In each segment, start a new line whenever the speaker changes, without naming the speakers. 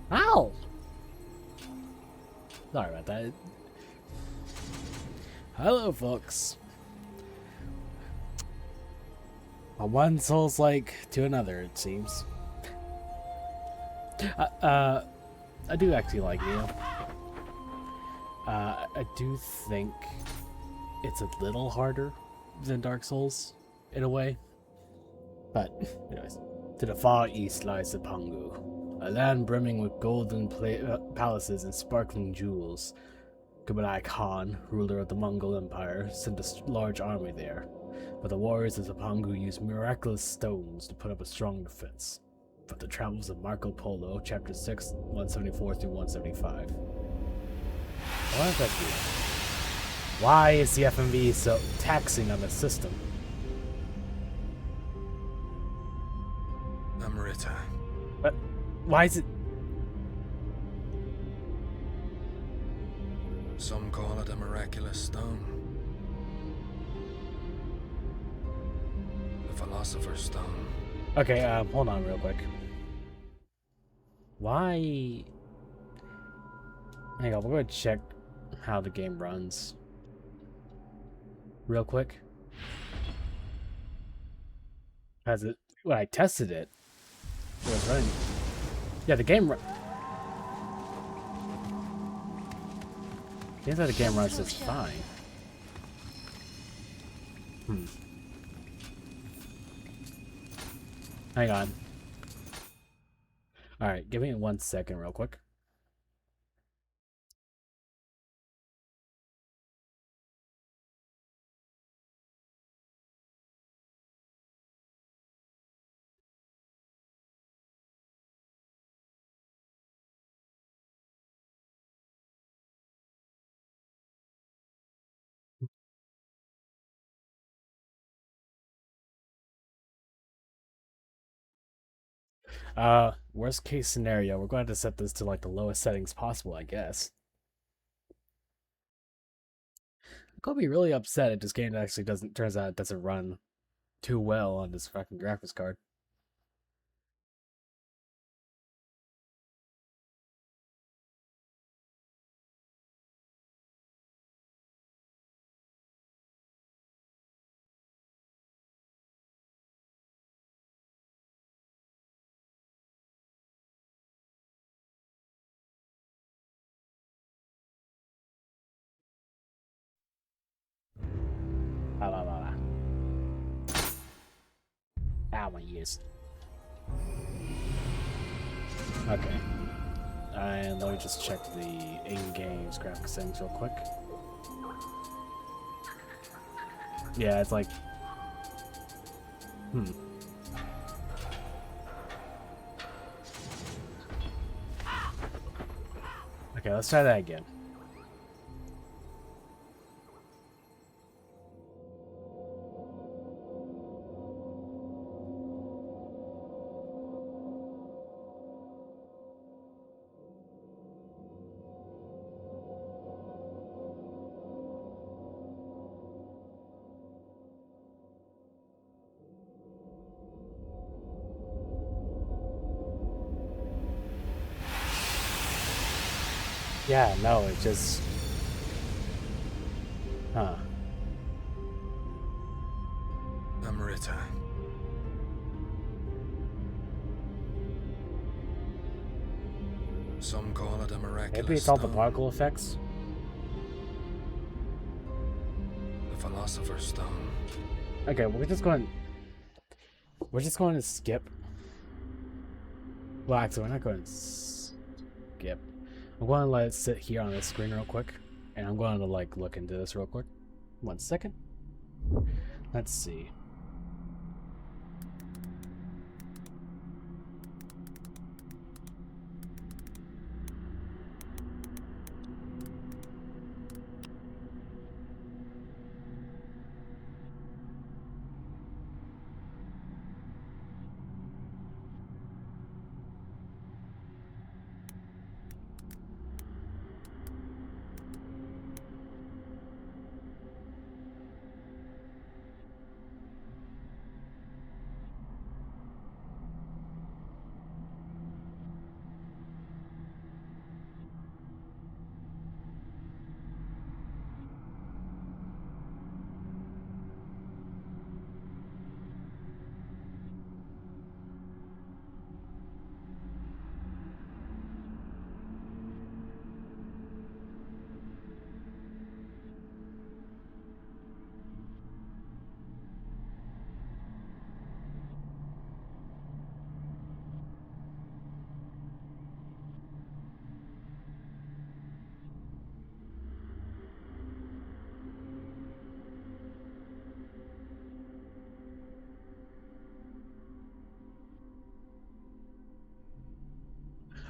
Ow! Sorry about that. Hello, folks. One soul's like to another, it seems. I do actually like Nioh. I do think it's a little harder than Dark Souls, in a way. But, anyways. To the far east lies the Pangu, a land brimming with golden palaces and sparkling jewels. Kublai Khan, ruler of the Mongol Empire, sent a large army there, but the warriors of the Pangu used miraculous stones to put up a strong defense. From the Travels of Marco Polo, Chapter 6, 174 through 175. What is that do? Why is the FMV so taxing on the system?
Amrita.
But why is it?
Some call it a miraculous stone. The Philosopher's Stone.
Okay, hold on real quick. Why? Hang on, we're gonna check how the game runs. Real quick. Has it? When I tested it, it was running. Yeah, the game. Seems like the game runs just fine. Hang on. Alright, give me 1 second real quick. Worst case scenario, we're going to set this to like the lowest settings possible, I guess. I'm gonna be really upset if this game actually turns out it doesn't run too well on this fucking graphics card. Blah, blah, blah, blah. Ow, my ears. Okay. And let me just check the in-game graphics settings real quick. Yeah, it's like... Okay, let's try that again. Yeah, no, it just... Huh.
Amrita. Some call it a miraculous
Maybe it's all the
stone.
particle effects.
The Philosopher's Stone.
Okay, we're just going to skip. Well, actually, we're not going to skip. I'm going to let it sit here on this screen real quick, and I'm going to like look into this real quick. 1 second. Let's see.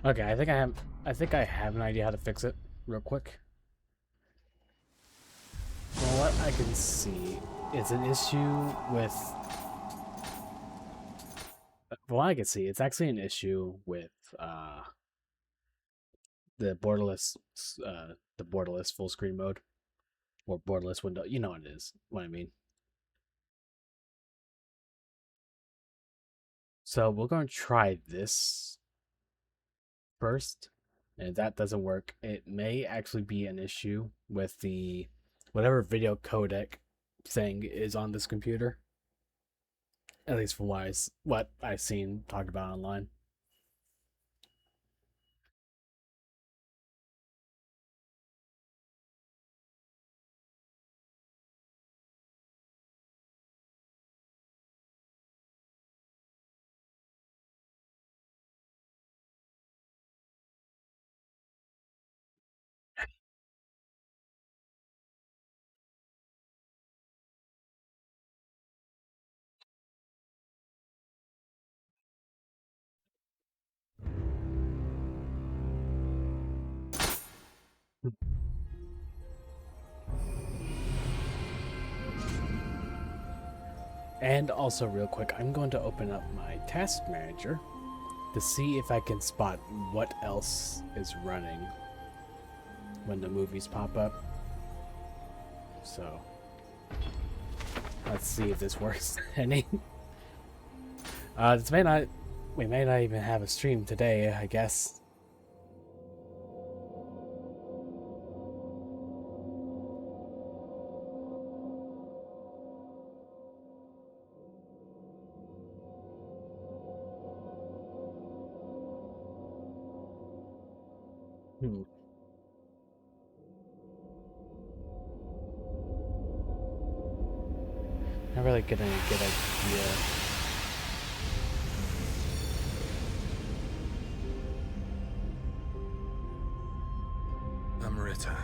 Okay, I think I have an idea how to fix it real quick. Well, what I can see is an issue with. Well, I can see it's actually an issue with the borderless full screen mode or borderless window. You know what it is. What I mean. So we're going to try this first, and if that doesn't work, it may actually be an issue with the whatever video codec thing is on this computer. At least from what I've seen talked about online. And also, real quick, I'm going to open up my task manager to see if I can spot what else is running when the movies pop up. So, let's see if this works any. We may not even have a stream today, I guess. Hmm. Not really getting a good idea.
Amrita.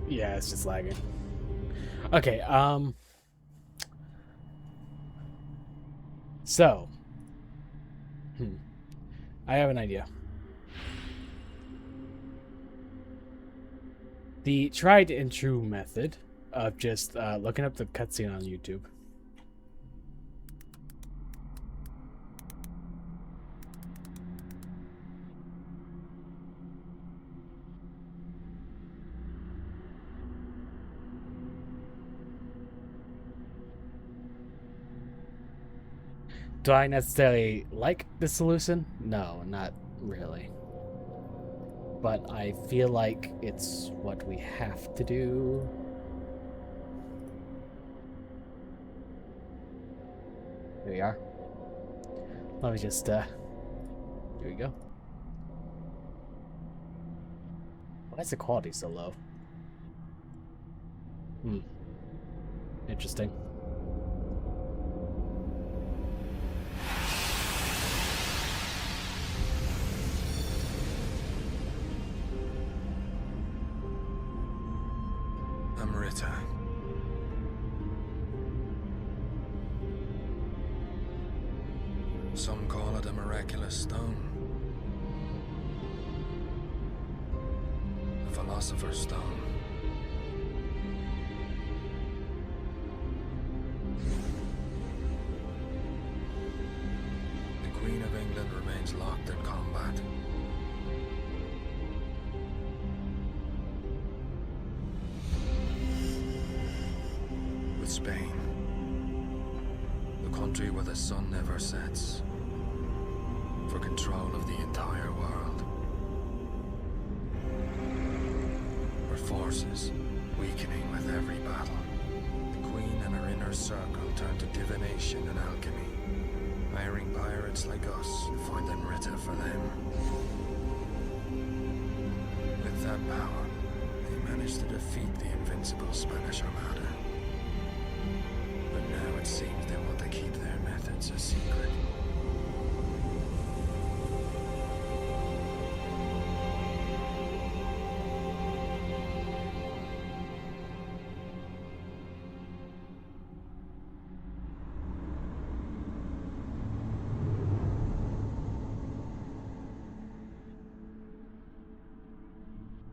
Yeah, it's just lagging. Okay, so, I have an idea. The tried and true method of just looking up the cutscene on YouTube. Do I necessarily like the solution? No, not really. But I feel like it's what we have to do. Here we are. Let me just, here we go. Why is the quality so low? Hmm. Interesting.
Amrita. Some call it a miraculous stone. The Philosopher's Stone. The Queen of England remains locked in combat. With Spain, the country where the sun never sets, for control of the entire world. Her forces weakening with every battle. The Queen and her inner circle turn to divination and alchemy, hiring pirates like us to find Amrita for them. With that power, they managed to defeat the invincible Spanish Armada. But now it seems they want to keep their methods a secret.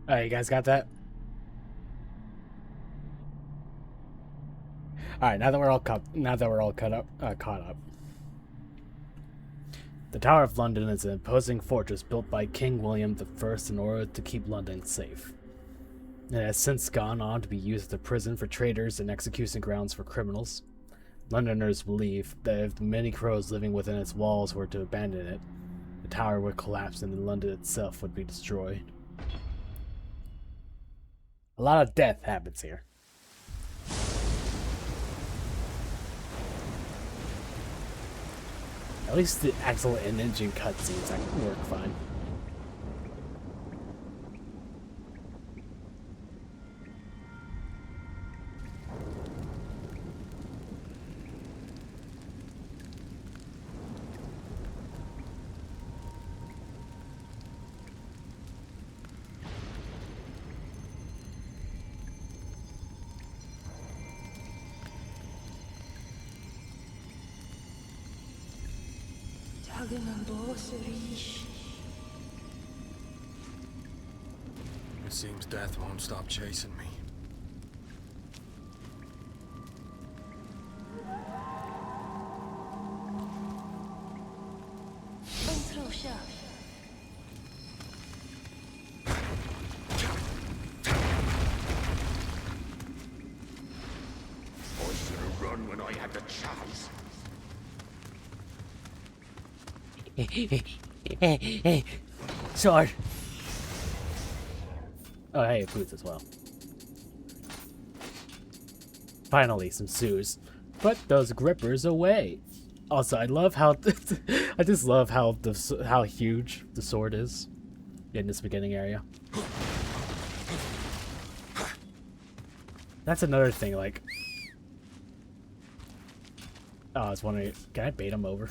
Alright, you guys got that? Alright, now that we're all caught up. The Tower of London is an imposing fortress built by King William I in order to keep London safe. It has since gone on to be used as a prison for traitors and execution grounds for criminals. Londoners believe that if the many crows living within its walls were to abandon it, the tower would collapse and London itself would be destroyed. A lot of death happens here. At least the actual in-engine cutscenes can work fine.
It seems death won't stop chasing me.
I should have run when I had the chance.
Sword. Oh, hey, boots as well. Finally, some sewers. Put those grippers away. Also, I love how I just love how how huge the sword is in this beginning area. That's another thing. Like, oh, I was wondering, can I bait him over?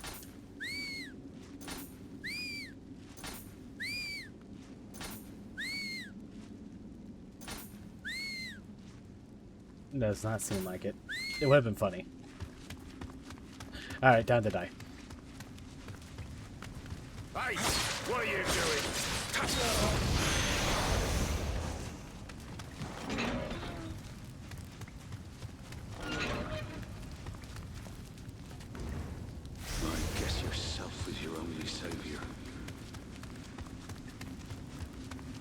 Does not seem like it. It would have been funny. Alright, time to die.
Hey, what are you doing? I guess yourself was your only savior.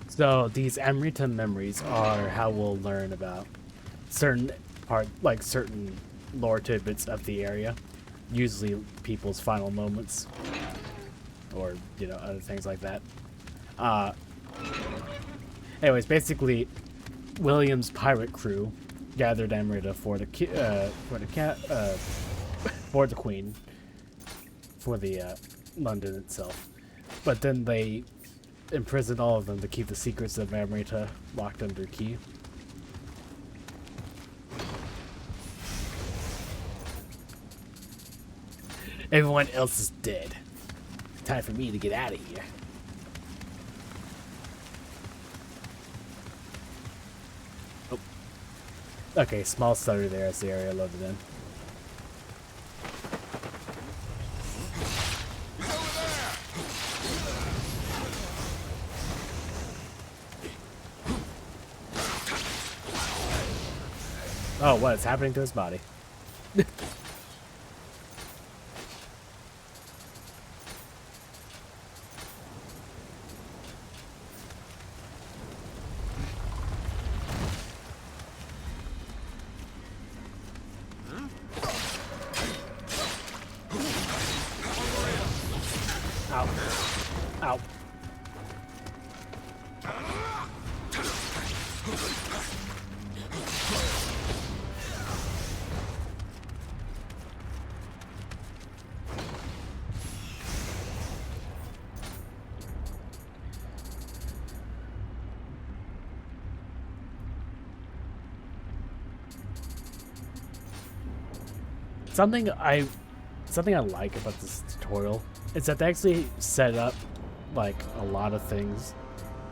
So these Amrita memories are how we'll learn about certain certain lore tidbits of the area, usually people's final moments, or other things like that. Anyways, basically, William's pirate crew gathered Amrita for the Queen, for the London itself, but then they imprison all of them to keep the secrets of Amrita locked under key. Everyone else is dead. Time for me to get out of here. Oh. Okay, small stutter there as the area loaded in. Oh, what is happening to his body? Ow. Ow. Something I like about this tutorial is that they actually set up like a lot of things,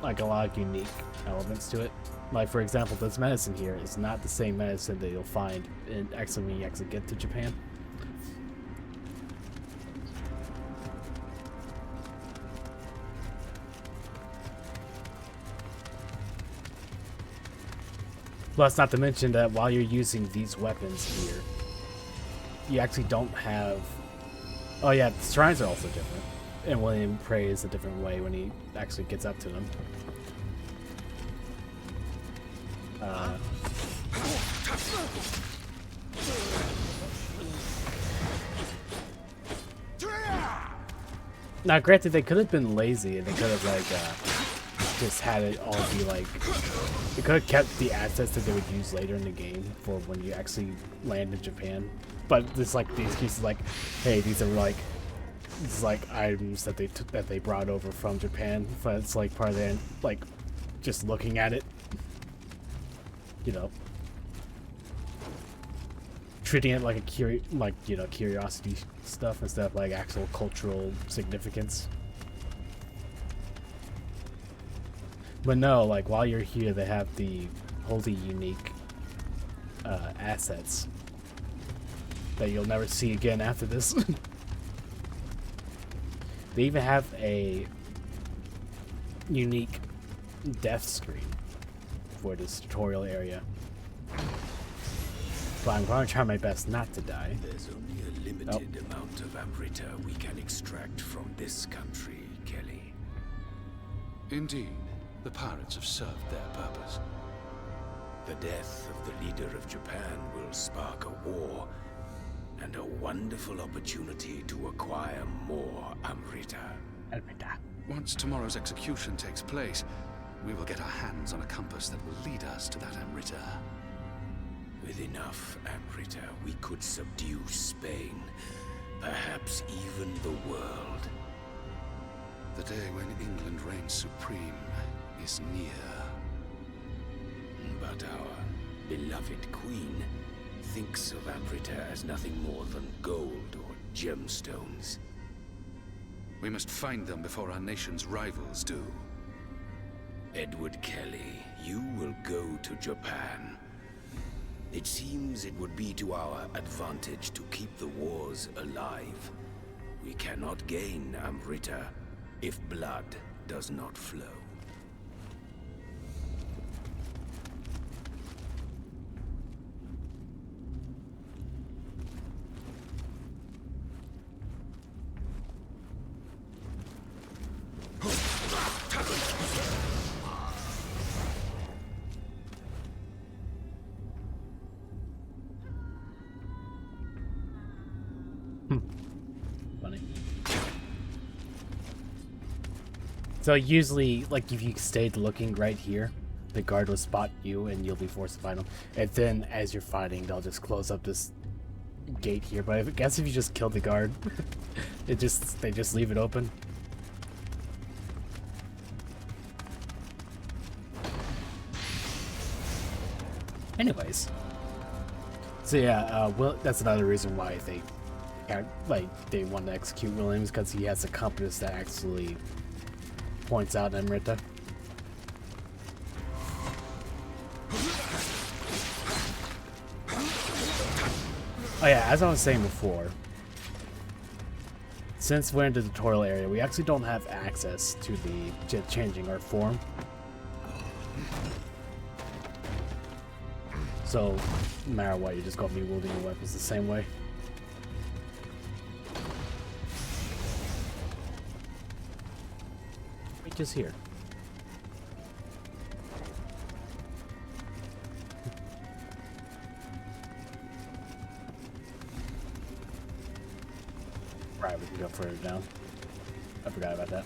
like a lot of unique elements to it. Like for example, this medicine here is not the same medicine that you'll find in X when you actually get to Japan. Plus, not to mention that while you're using these weapons here, you actually don't have... Oh yeah, the shrines are also different. And William prays a different way when he actually gets up to them. Now, granted, they could have been lazy and they could have like just had it all be like... They could have kept the assets that they would use later in the game for when you actually land in Japan. But it's like the excuse is like, hey, these are like, this is like items that they brought over from Japan. But it's like part of the like, just looking at it, you know, treating it like a curiosity stuff instead of like actual cultural significance. But no, like while you're here, they have the wholly unique assets that you'll never see again after this. They even have a unique death screen for this tutorial area. But I'm going to try my best not to die.
There's only a limited amount of Amrita we can extract from this country, Kelly.
Indeed, the pirates have served their purpose.
The death of the leader of Japan will spark a war and a wonderful opportunity to acquire more Amrita.
Once tomorrow's execution takes place, we will get our hands on a compass that will lead us to that Amrita.
With enough Amrita, we could subdue Spain, perhaps even the world.
The day when England reigns supreme is near.
But our beloved queen thinks of Amrita as nothing more than gold or gemstones.
We must find them before our nation's rivals do.
Edward Kelly, you will go to Japan. It seems it would be to our advantage to keep the wars alive. We cannot gain Amrita if blood does not flow.
Funny. So usually, like if you stayed looking right here, the guard will spot you and you'll be forced to fight him. And then as you're fighting, they'll just close up this gate here. But I guess if you just kill the guard, they just leave it open. Anyways. So yeah, well, that's another reason why they they want to execute Williams, because he has a compass that actually points out Emrita. Oh yeah, as I was saying before, since we're in the tutorial area, we actually don't have access to the changing our form. So, no matter what, you just got me wielding your weapons the same way. Wait, just here. Right, we can go further down. I forgot about that.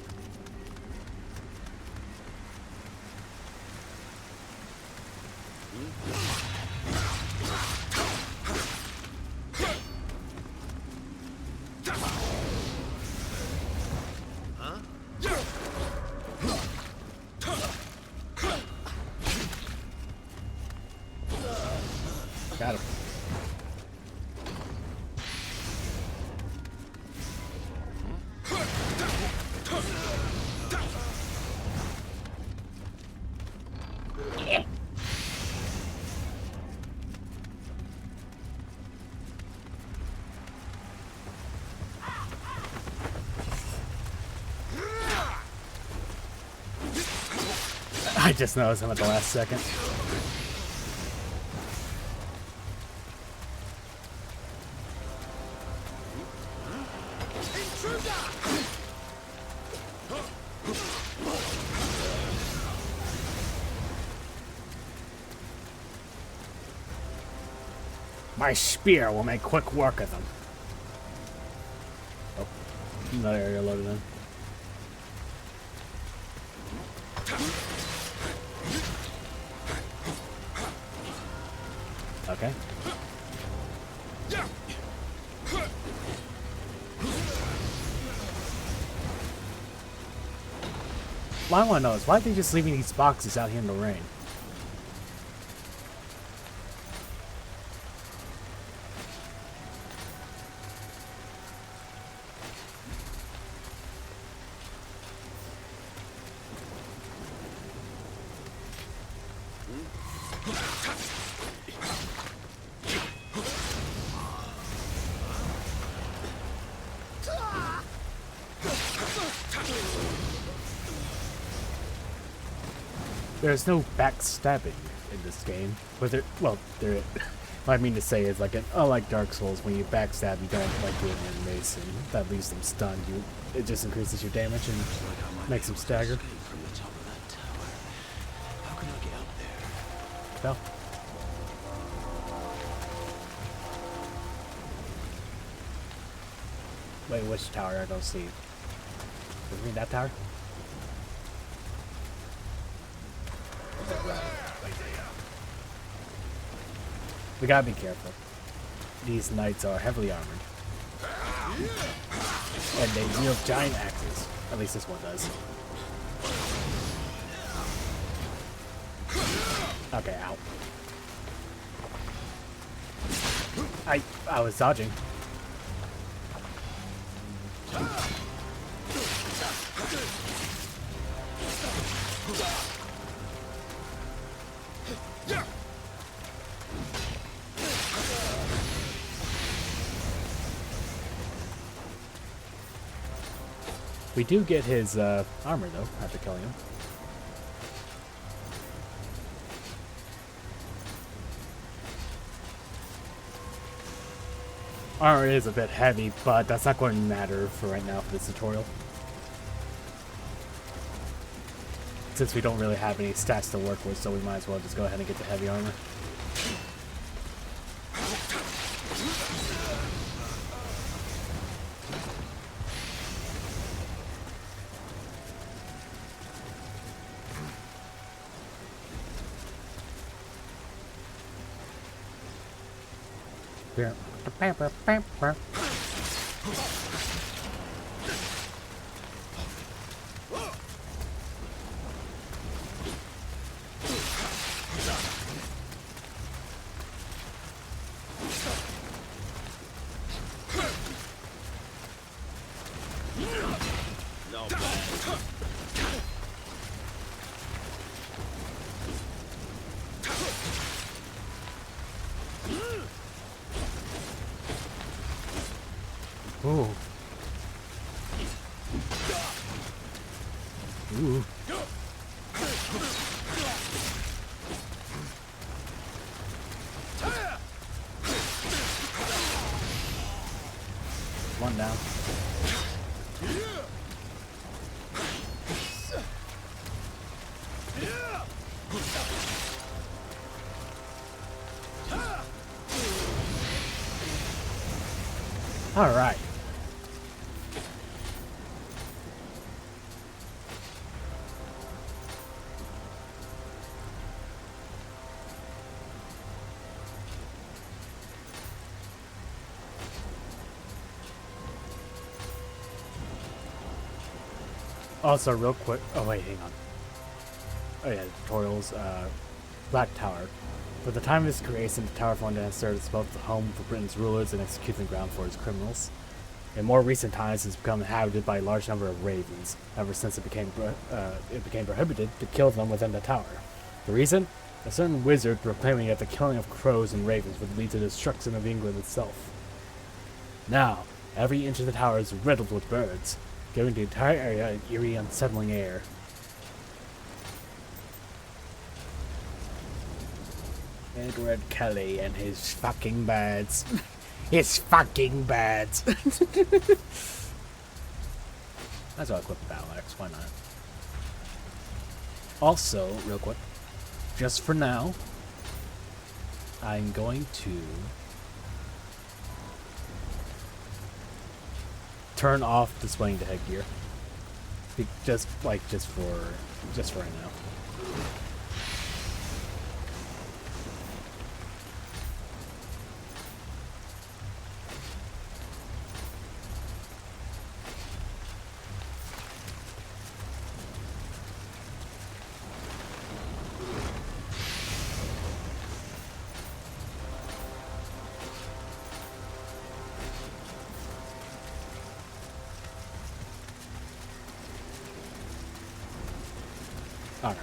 Got him. I just noticed him at the last second. My spear will make quick work of them. Oh, another area loaded in. Okay. What I want to know is, why are they just leaving these boxes out here in the rain? There's no backstabbing in this game. But there, well, there. What I mean to say is, like, unlike Dark Souls, when you backstab, you don't like doing animation. That leaves them stunned. It just increases your damage and makes them stagger.
From the top of that tower. How can I get up there?
Well. Wait, which tower? I don't see. Does it mean that tower? We gotta be careful. These knights are heavily armored. And they wield giant axes. At least this one does. Okay, ow. I was dodging. We do get his armor, though, after killing him. Armor is a bit heavy, but that's not going to matter for right now for this tutorial. Since we don't really have any stats to work with, so we might as well just go ahead and get the heavy armor. Here. Ooh. Ooh. One down. All right. Also, real quick. Oh wait, hang on. Oh yeah, tutorials. Black Tower. For the time of its creation, the Tower of London served as both the home for Britain's rulers and execution ground for its criminals. In more recent times, it's become inhabited by a large number of ravens. Ever since it became prohibited to kill them within the tower. The reason? A certain wizard proclaiming that the killing of crows and ravens would lead to the destruction of England itself. Now, every inch of the tower is riddled with birds, giving the entire area an eerie, unsettling air. Edward Kelly and his fucking birds. His fucking birds. That's why I equipped Battle Axe, why not? Also, real quick, just for now, I'm going to turn off displaying the headgear. Just for right now. All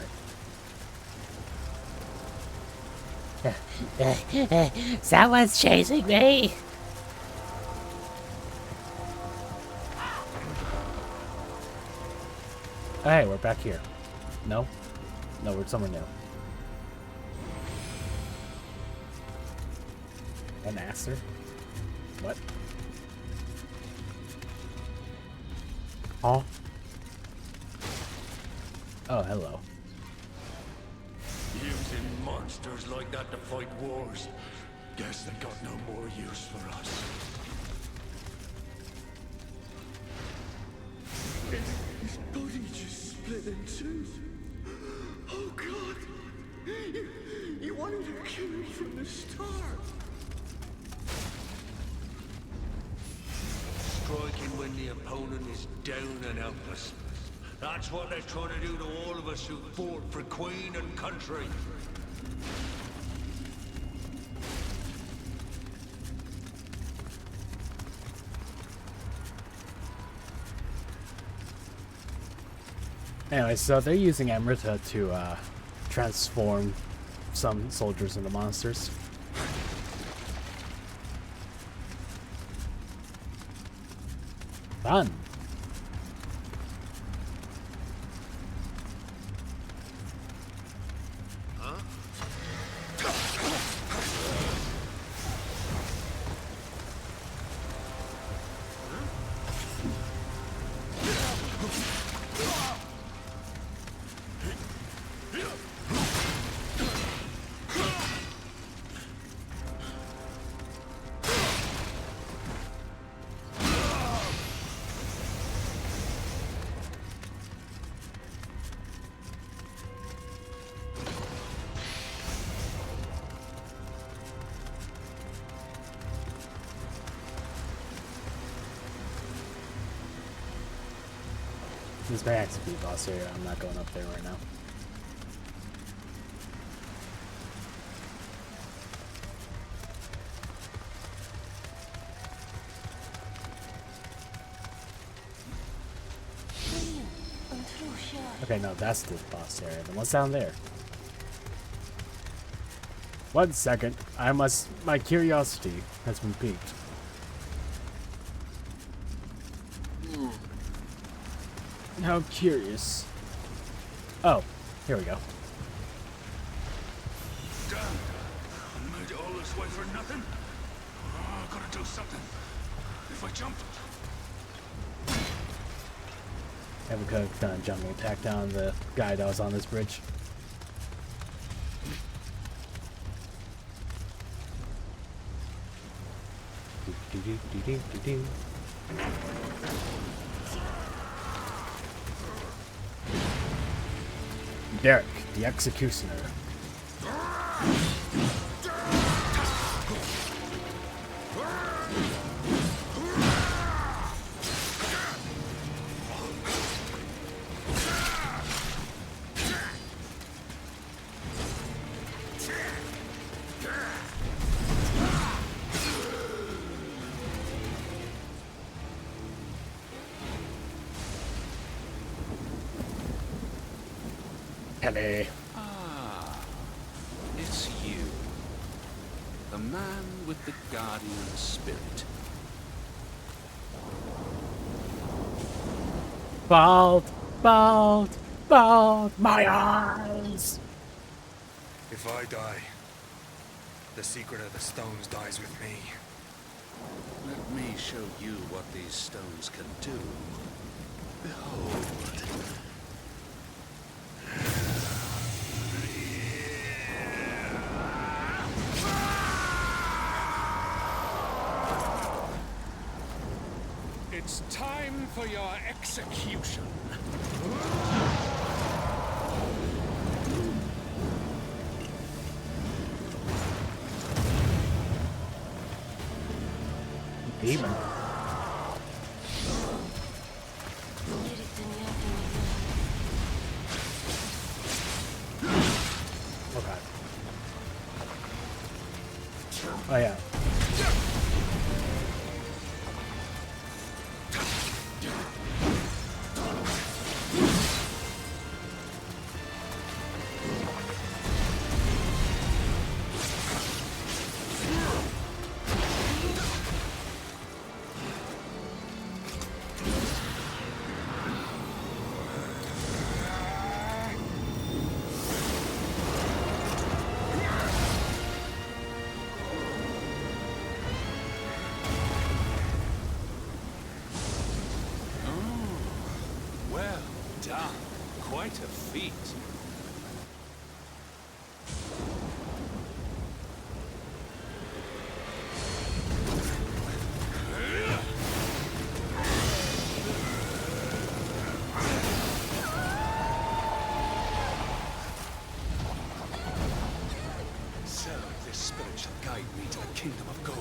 right.
Someone's chasing me.
Hey, we're back here. No? No, we're somewhere new. An Aster? What? Oh. Oh, hello.
Using monsters like that to fight wars. Guess they got no more use for us. His body just split in two. Oh God! You wanted to kill me from the start. Striking when the opponent is down and helpless. That's what they're trying to do to all of us who fought for Queen and country.
Anyway, so they're using Amrita to transform some soldiers into monsters. Fun. This may actually be a boss area. I'm not going up there right now. Okay, no, that's the boss area. Then what's down there? 1 second. My curiosity has been piqued. How curious. Oh, here we go.
Damn! I made it all this way for nothing? Oh, I gotta do something. If I jump...
Have a could have done a jumping attack down the guy that was on this bridge. Derek, the Executioner. Kelly.
Ah, it's you. The man with the guardian spirit.
Bald, bald, bald, my eyes!
If I die, the secret of the stones dies with me.
Let me show you what these stones can do. Behold. It's time for your execution.
Demon. Okay. Oh yeah.
Well done. Quite a feat. So this spirit shall guide me to the kingdom of gold.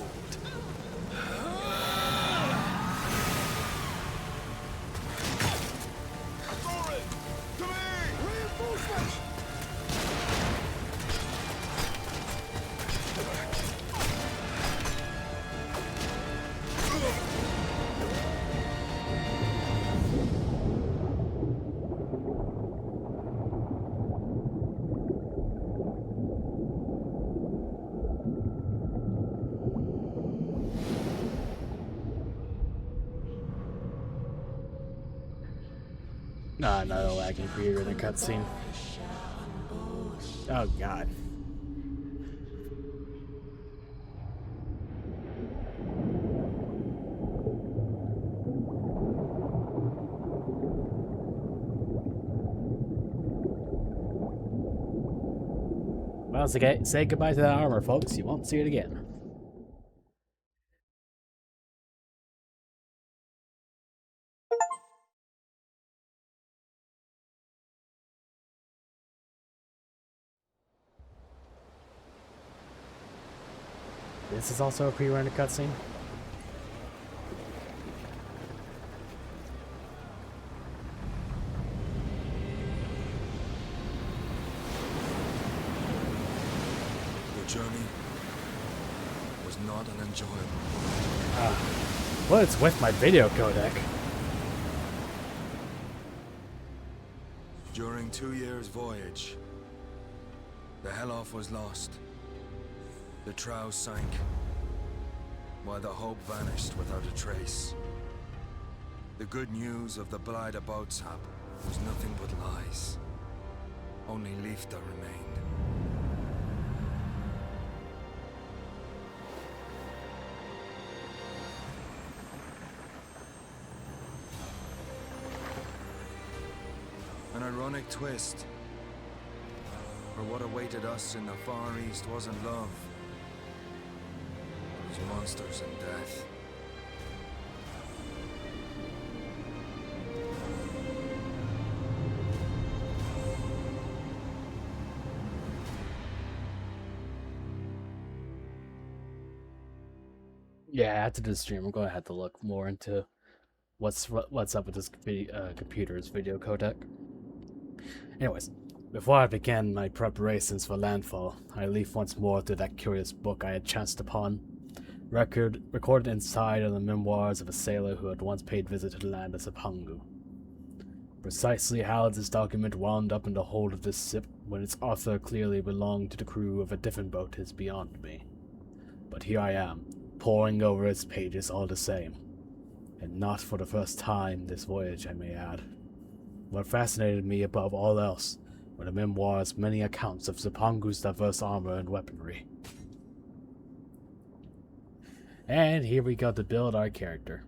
Nah, another lagging creator in the cutscene. Oh god. Well, say goodbye to that armor, folks. You won't see it again. This is also a pre-rendered cutscene.
The journey was not an enjoyable one.
Well, it's with my video codec.
During 2 years' voyage, the Helloff was lost. The trow sank, while the hope vanished without a trace. The good news of the Blythe boatshap was nothing but lies. Only Leifta remained. An ironic twist. For what awaited us in the Far East wasn't love. It was monsters and death.
Yeah, after this stream, I'm going to have to look more into what's up with this computer's video codec. Anyways, before I began my preparations for landfall, I leaf once more through that curious book I had chanced upon, recorded inside of the memoirs of a sailor who had once paid visit to the land of Sapangu. Precisely how this document wound up in the hold of this ship when its author clearly belonged to the crew of a different boat is beyond me. But here I am, poring over its pages all the same. And not for the first time this voyage, I may add. What fascinated me above all else were the memoir's many accounts of Sapangu's diverse armor and weaponry. And here we go to build our character.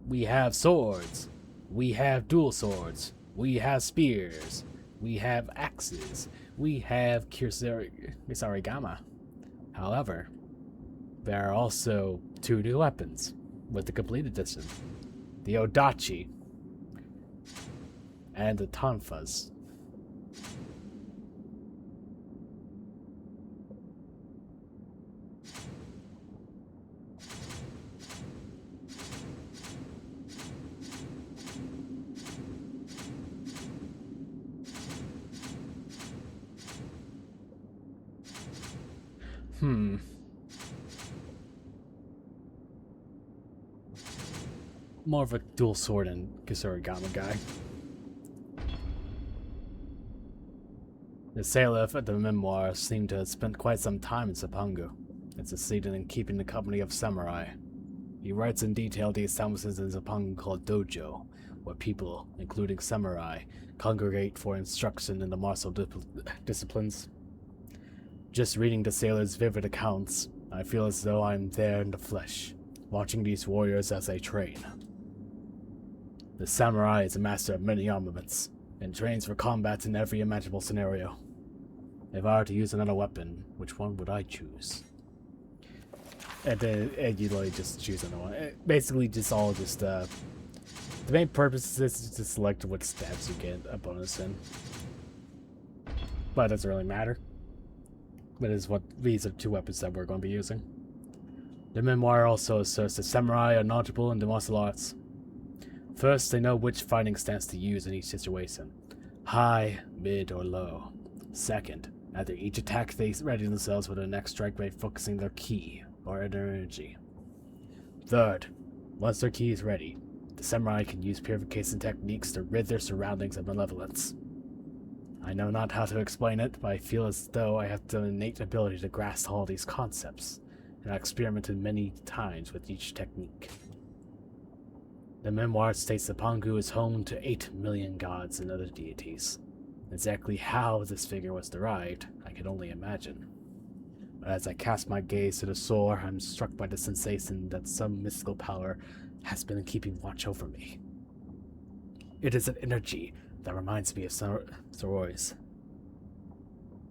We have swords. We have dual swords. We have spears. We have axes. We have Kisarigama. However, there are also 2 new weapons with the complete edition. The Odachi and the Tonfas. More of a dual sword and Kisarigama guy. The sailor of the memoir seemed to have spent quite some time in Sapangu and succeeded in keeping the company of samurai. He writes in detail the establishments in Sapangu called dojo, where people, including samurai, congregate for instruction in the martial disciplines. Just reading the sailor's vivid accounts, I feel as though I am there in the flesh, watching these warriors as they train. The samurai is a master of many armaments, and trains for combat in every imaginable scenario. If I were to use another weapon, which one would I choose? And you literally just choose another one. Basically, the main purpose is to select what stats you get a bonus in. But it doesn't really matter. But these are 2 weapons that we're going to be using. The memoir also asserts that samurai are knowledgeable in the martial arts. First, they know which fighting stance to use in each situation. High, mid, or low. Second, after each attack they ready themselves for their next strike by focusing their ki, or their energy. Third, once their ki is ready, the samurai can use purification techniques to rid their surroundings of malevolence. I know not how to explain it, but I feel as though I have the innate ability to grasp all these concepts, and I experimented many times with each technique. The memoir states that Pangu is home to 8 million gods and other deities. Exactly how this figure was derived, I can only imagine. But as I cast my gaze to the shore, I'm struck by the sensation that some mystical power has been keeping watch over me. It is an energy that reminds me of Soroy's.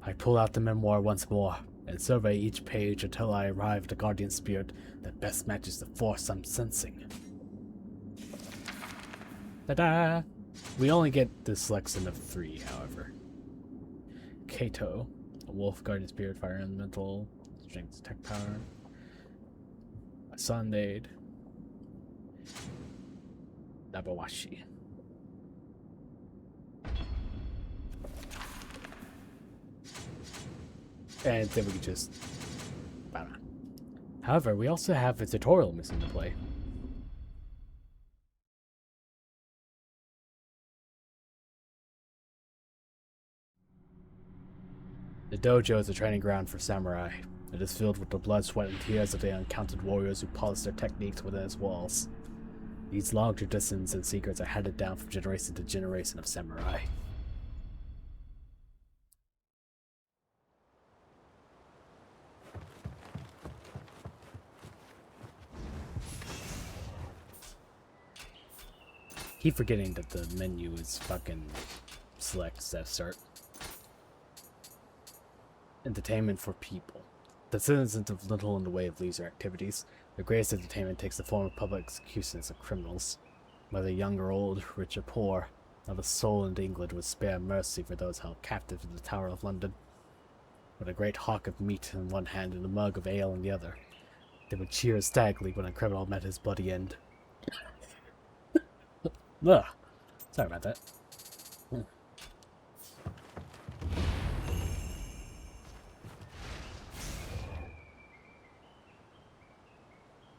I pull out the memoir once more, and survey each page until I arrive at a guardian spirit that best matches the force I'm sensing. Ta-da! We only get the selection of 3, however. Kato, a wolf guardian spirit, fire elemental, strength, tech power. A Sundaid. Nabawashi. And then we can just... I don't know. However, we also have a tutorial missing to play. The dojo is a training ground for samurai. It is filled with the blood, sweat, and tears of the uncounted warriors who polish their techniques within its walls. These long traditions and secrets are handed down from generation to generation of samurai. Keep forgetting that the menu is fucking select set start. Entertainment for people. The citizens have little in the way of leisure activities. The greatest entertainment takes the form of public executions of criminals. Whether young or old, rich or poor, not a soul in England would spare mercy for those held captive in the Tower of London. With a great hawk of meat in one hand and a mug of ale in the other, they would cheer ecstatically when a criminal met his bloody end. Ugh. Sorry about that.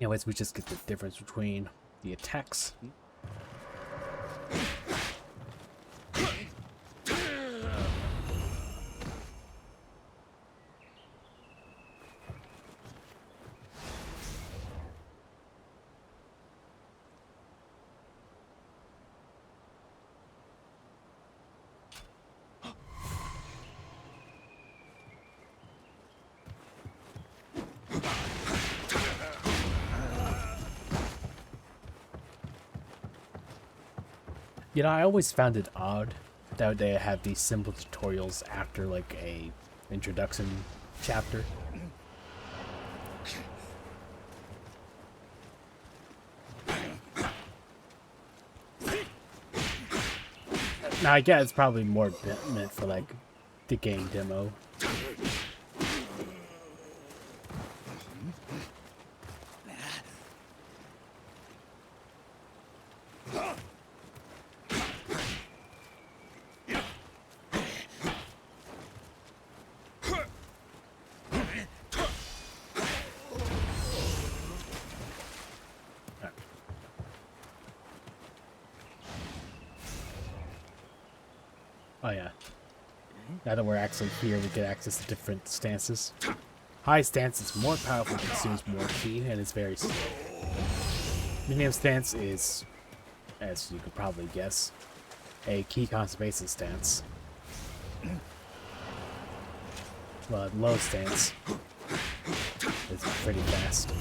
Anyways, we just get the difference between the attacks. You know, I always found it odd that they have these simple tutorials after like a introduction chapter. Now I guess it's probably more meant for like the game demo. Oh yeah. Now that we're actually here, we get access to different stances. High stance is more powerful, consumes more ki, and is very slow. Medium stance is, as you could probably guess, a ki conservation stance. Well, low stance is pretty fast.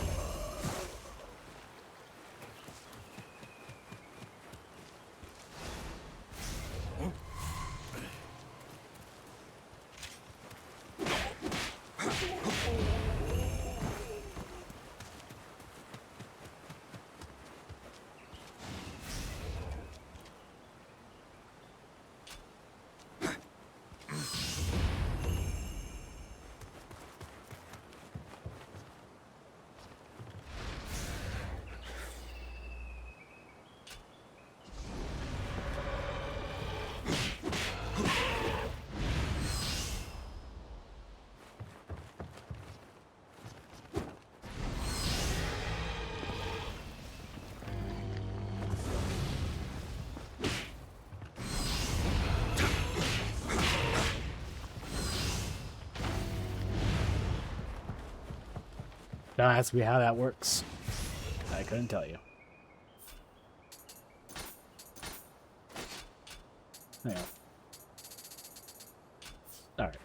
Don't ask me how that works. I couldn't tell you. Hang on. Alright.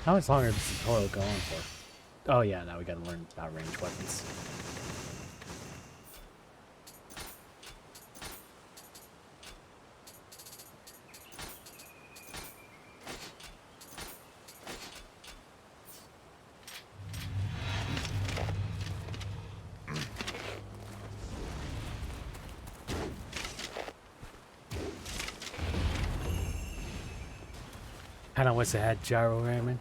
How much longer does the tutorial go on for? Oh yeah, now we gotta learn about ranged weapons. Kinda wish I had gyro ramming.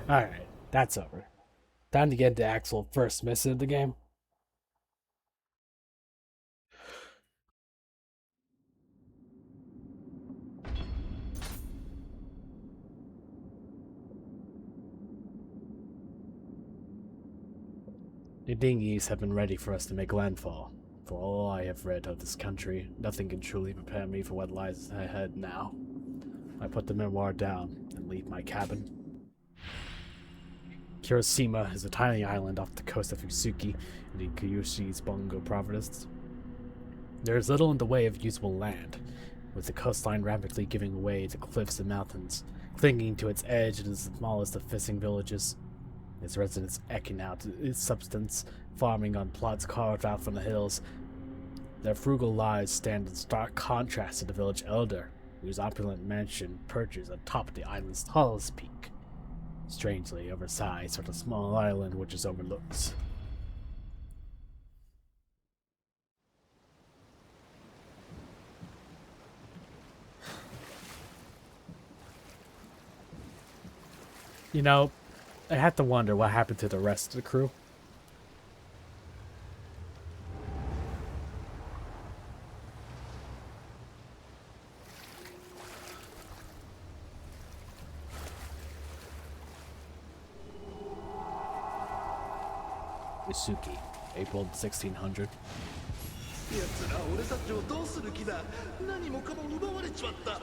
Alright, that's over. Time to get into actual first mission of the game. The dinghies have been ready for us to make landfall. For all I have read of this country, nothing can truly prepare me for what lies ahead now. I put the memoir down and leave my cabin. Kirishima is a tiny island off the coast of Usuki in the Kyushu's Bongo province. There is little in the way of usable land, with the coastline rapidly giving way to cliffs and mountains. Clinging to its edge is the smallest of fishing villages, its residents eking out its substance, farming on plots carved out from the hills. Their frugal lives stand in stark contrast to the village elder, whose opulent mansion perches atop the island's tallest peak, strangely oversized for the small island which is overlooked. You know, I have to wonder what happened to the rest of the crew. Usuki, April 1600.
奴ら俺たちをどうする気だ。何もかも奪われちまった。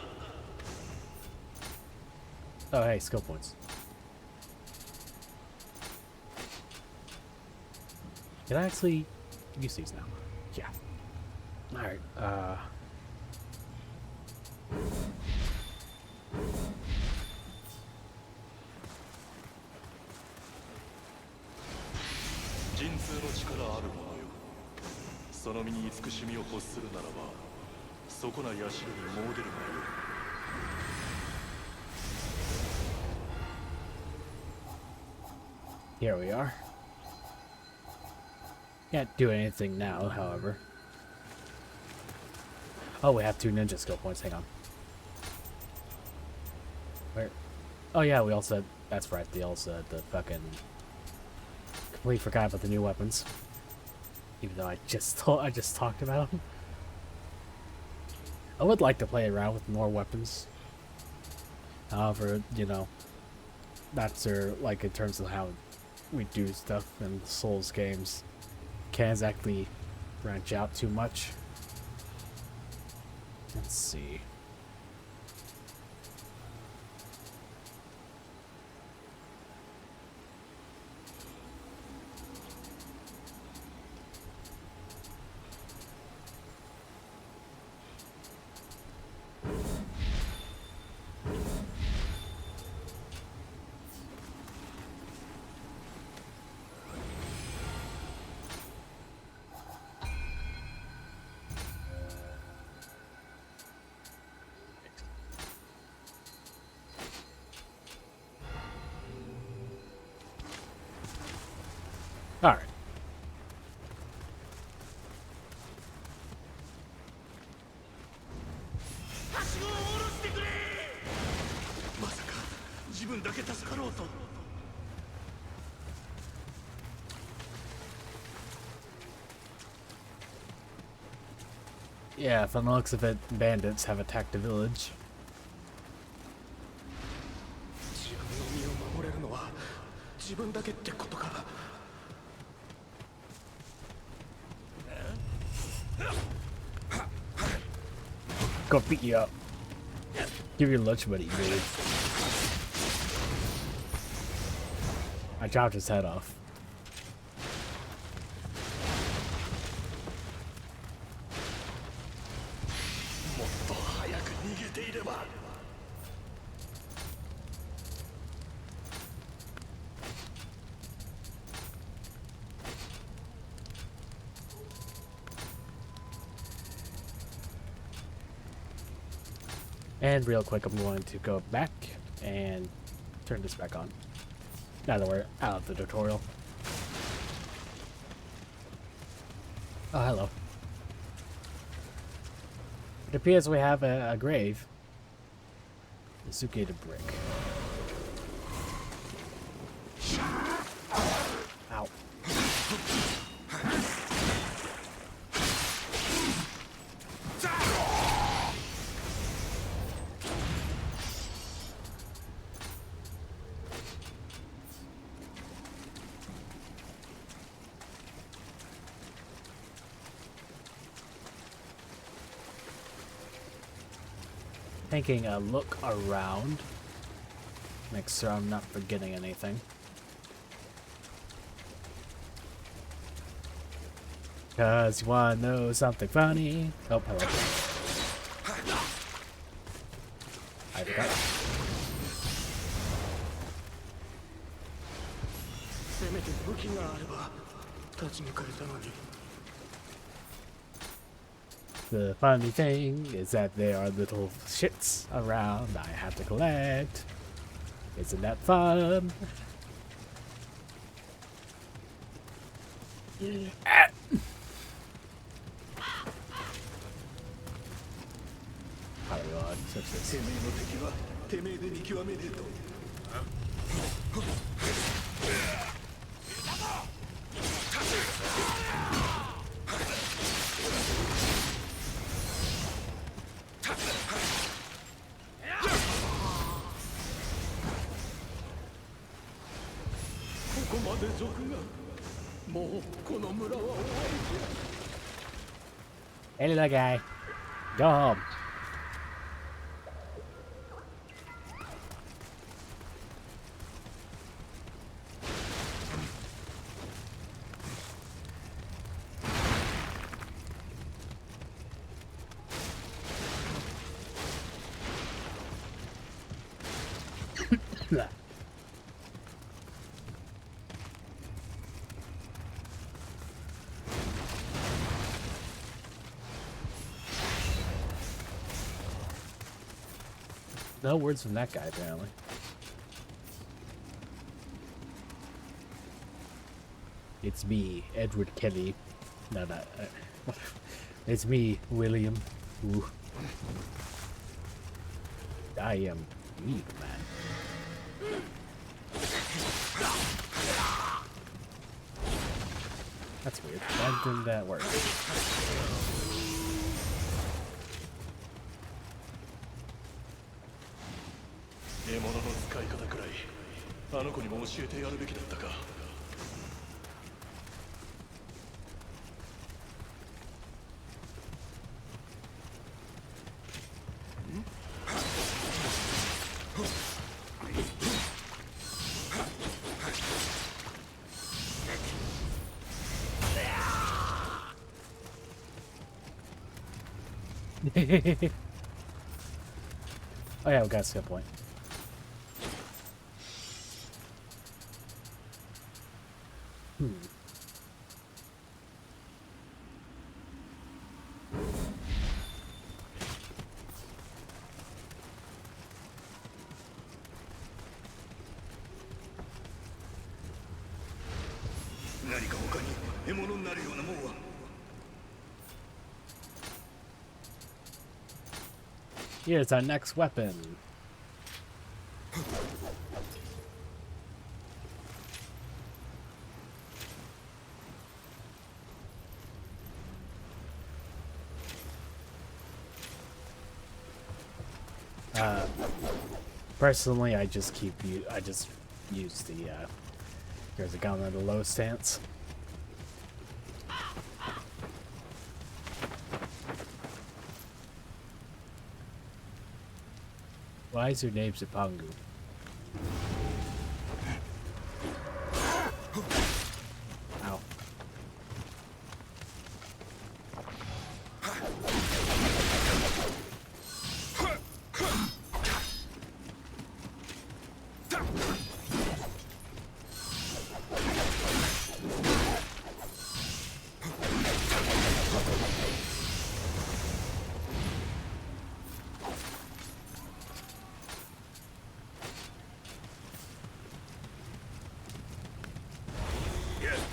Oh, hey, skill points. Can I actually use these now? Yeah. Alright,
神通の力ある者よ。その身に慈しみを欲するならば、そこな社に詣でるがよい。
here we are. Can't do anything now, however. Oh, we have 2 ninja skill points. Hang on. Where? Oh yeah, we also had, that's right. They also had the fucking. Completely forgot about the new weapons. Even though I just talked about them. I would like to play around with more weapons. However, you know, that's like in terms of how we do stuff in Souls games. Can't exactly branch out too much. Let's see. All right. Yeah, from the looks of it, bandits have attacked the village.
自分の身を守れるのは自分だけってことか。
Go beat you up. Give your lunch money, dude. I chopped his head off. And real quick, I'm going to go back and turn this back on. Now that we're out of the tutorial. Oh, hello. It appears we have a grave. Isuke the brick. Ow. Taking a look around. Make sure I'm not forgetting anything. Cause you wanna know something funny. Oh, hello. I forgot.
せめて武器があれば立ち向かえたのに。
The funny thing is that there are little shits around I have to collect. Isn't that fun? Ah. How do I switch this?
てめえの敵はてめえで見極めねえと。 ここまで賊がもうこの村は終わりじゃ。
Hey, little guy. Go home. No words from that guy, apparently. It's me, Edward Kelly. No, no. It's me, William. Ooh. I am weak, man. That's weird. Why didn't that work?
獲物の使い方くらいあの子にも教えてやるべきだったか。
Oh yeah, we got a skill point. Here's our next weapon. Personally, I just use the here's a gun at a low stance. Why is your name Zipangu? Ow.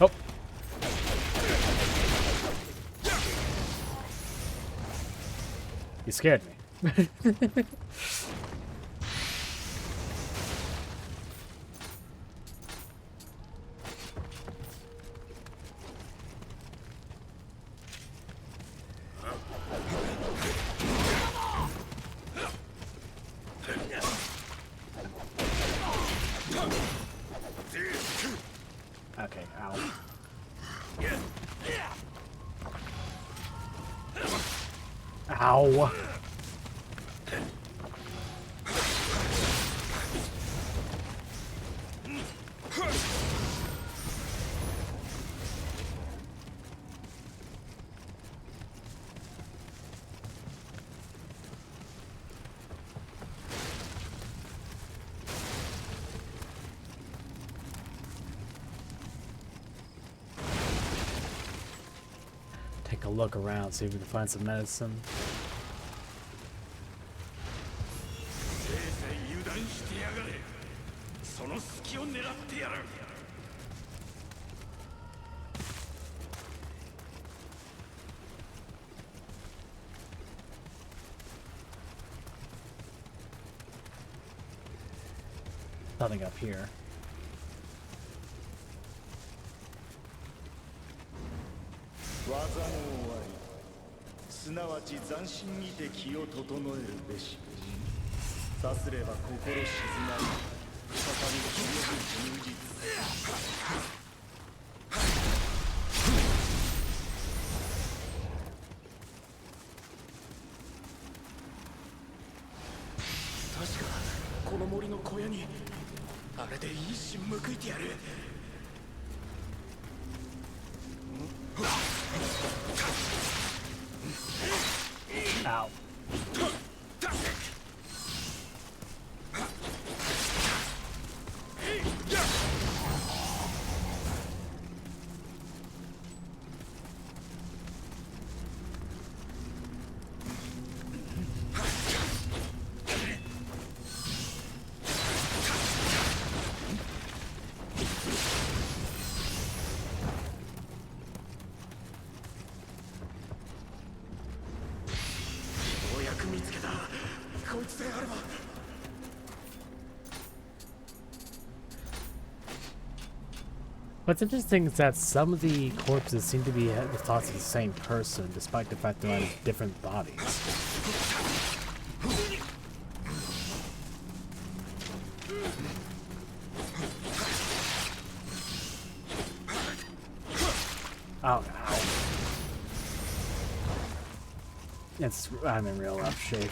Oh. You scared me. Okay, ow. Ow. Take a look around, see if we can find some medicine. Nothing up here.
技の終わり、すなわち斬新にて気を整えるべし。さすれば心静まり、再び気力充実。確かこの森の小屋にあれで一矢報いてやる。
Ow. What's interesting is that some of the corpses seem to be the thoughts of the same person, despite the fact they're on different bodies. Oh, ow. I'm in real rough shape.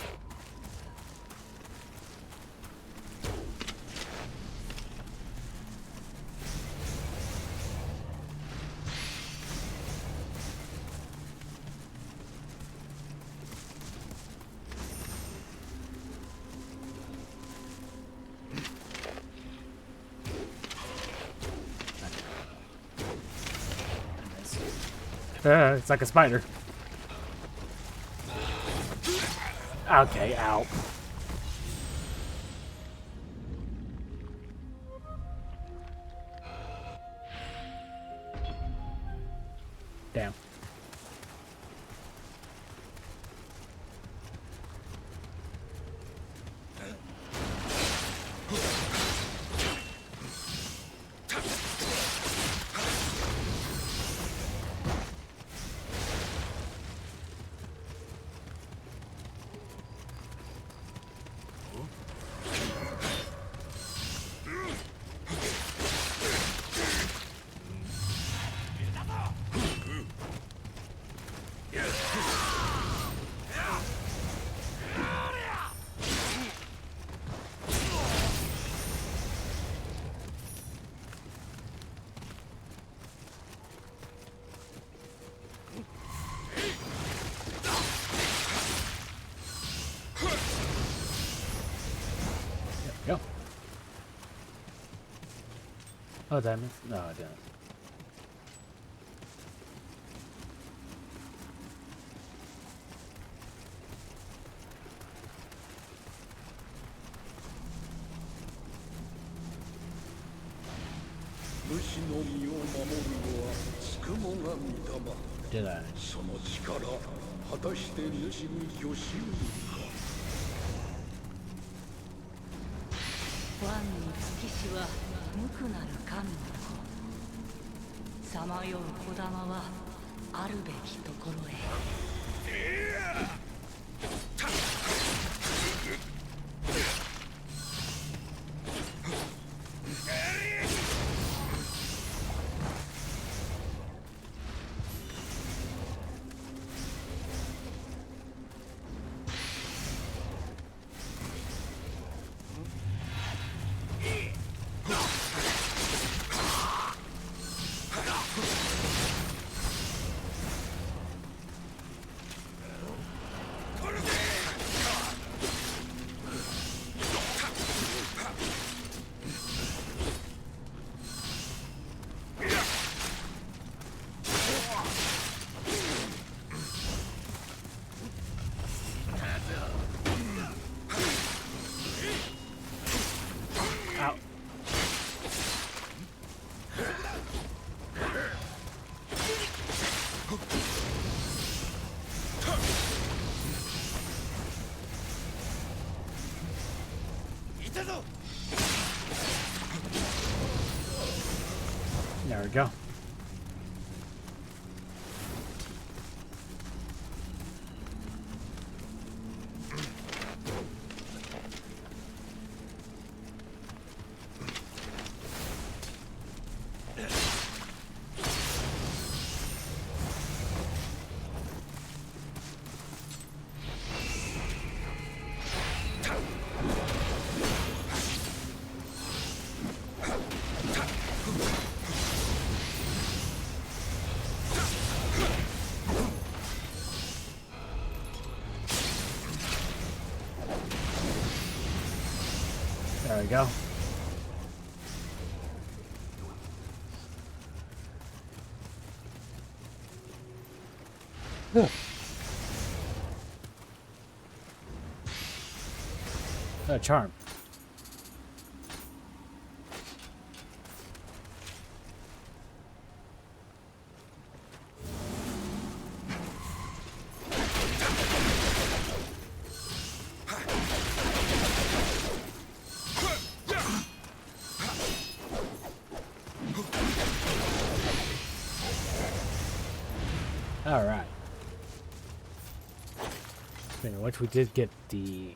It's like a spider. Okay, ow. Damn. Go. Oh, diamonds? No, I didn't. Did I?
その力、果たして主に御しうか。
ワンに月しは無垢なる神の子。さまよう児玉はあるべきところへ。
Ow. There we go. There we go. A charm. All right. Speaking of which, we did get the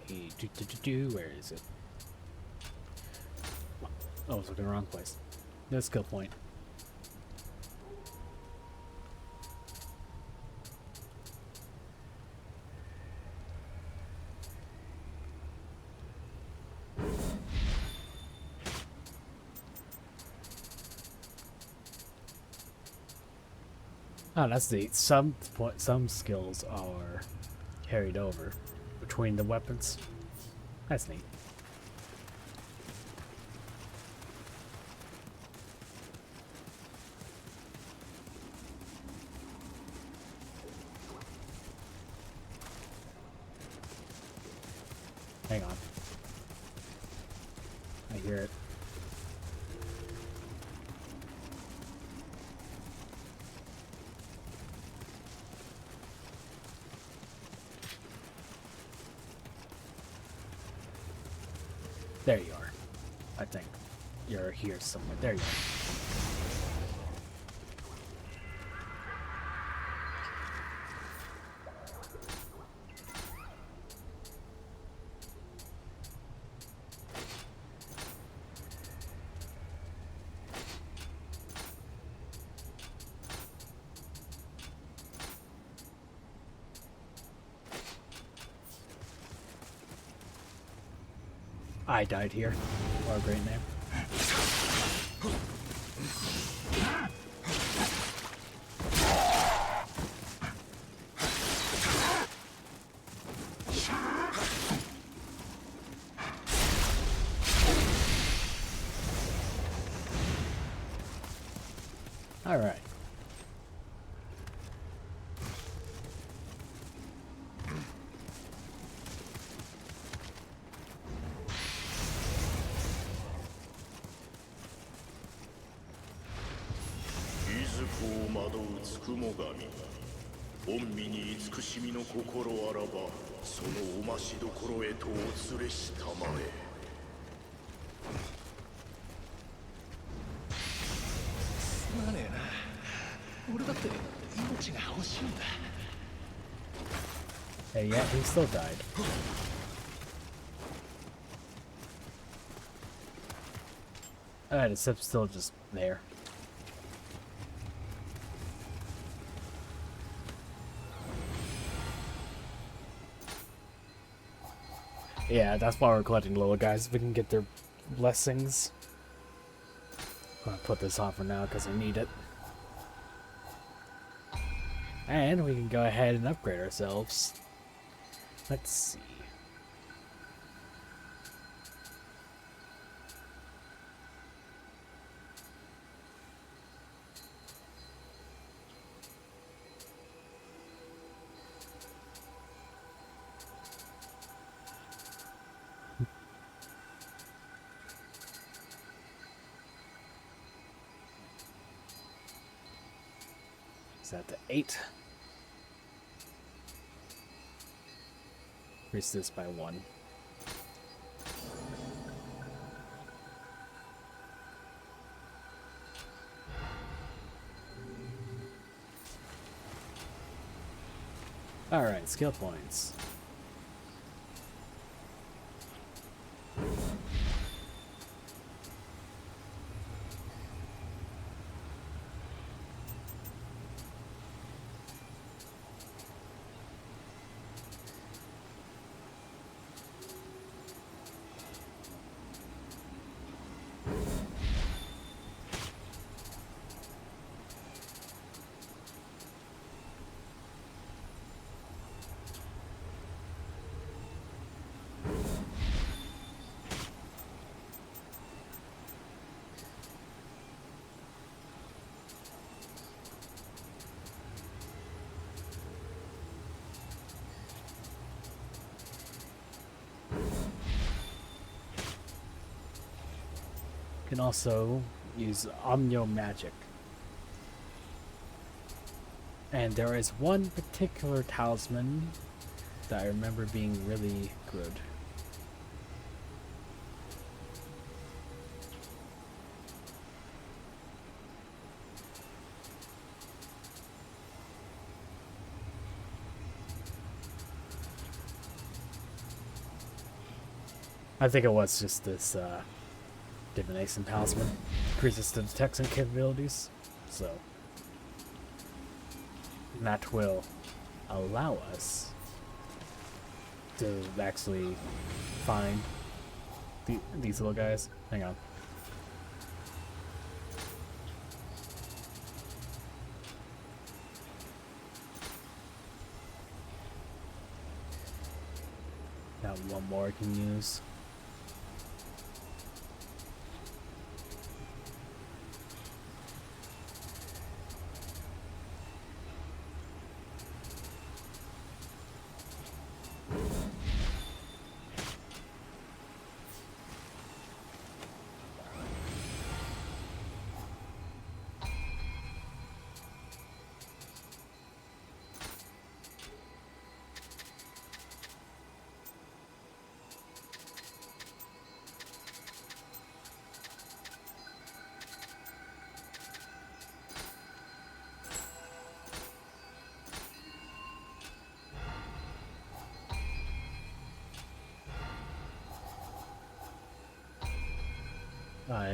where is it? Oh, I was looking in the wrong place. No skill point. Oh, that's neat. Some skills are carried over between the weapons. That's neat. Hang on. I hear it. There you are. I think you're here somewhere. There you are. I died here. Or a great name. All right. Hey, yeah, he still died. Alright, except still just there. Yeah, that's why we're collecting little guys. If we can get their blessings. I'm gonna put this on for now because I need it. And we can go ahead and upgrade ourselves. Let's see. Is that the 8? Increase this by 1. Alright, skill points. Can also use Omnio Magic. And there is one particular talisman that I remember being really good. I think it was just this Divination Talisman. Increases the detection capabilities. So that will allow us to actually find these little guys. Hang on. Got one more I can use.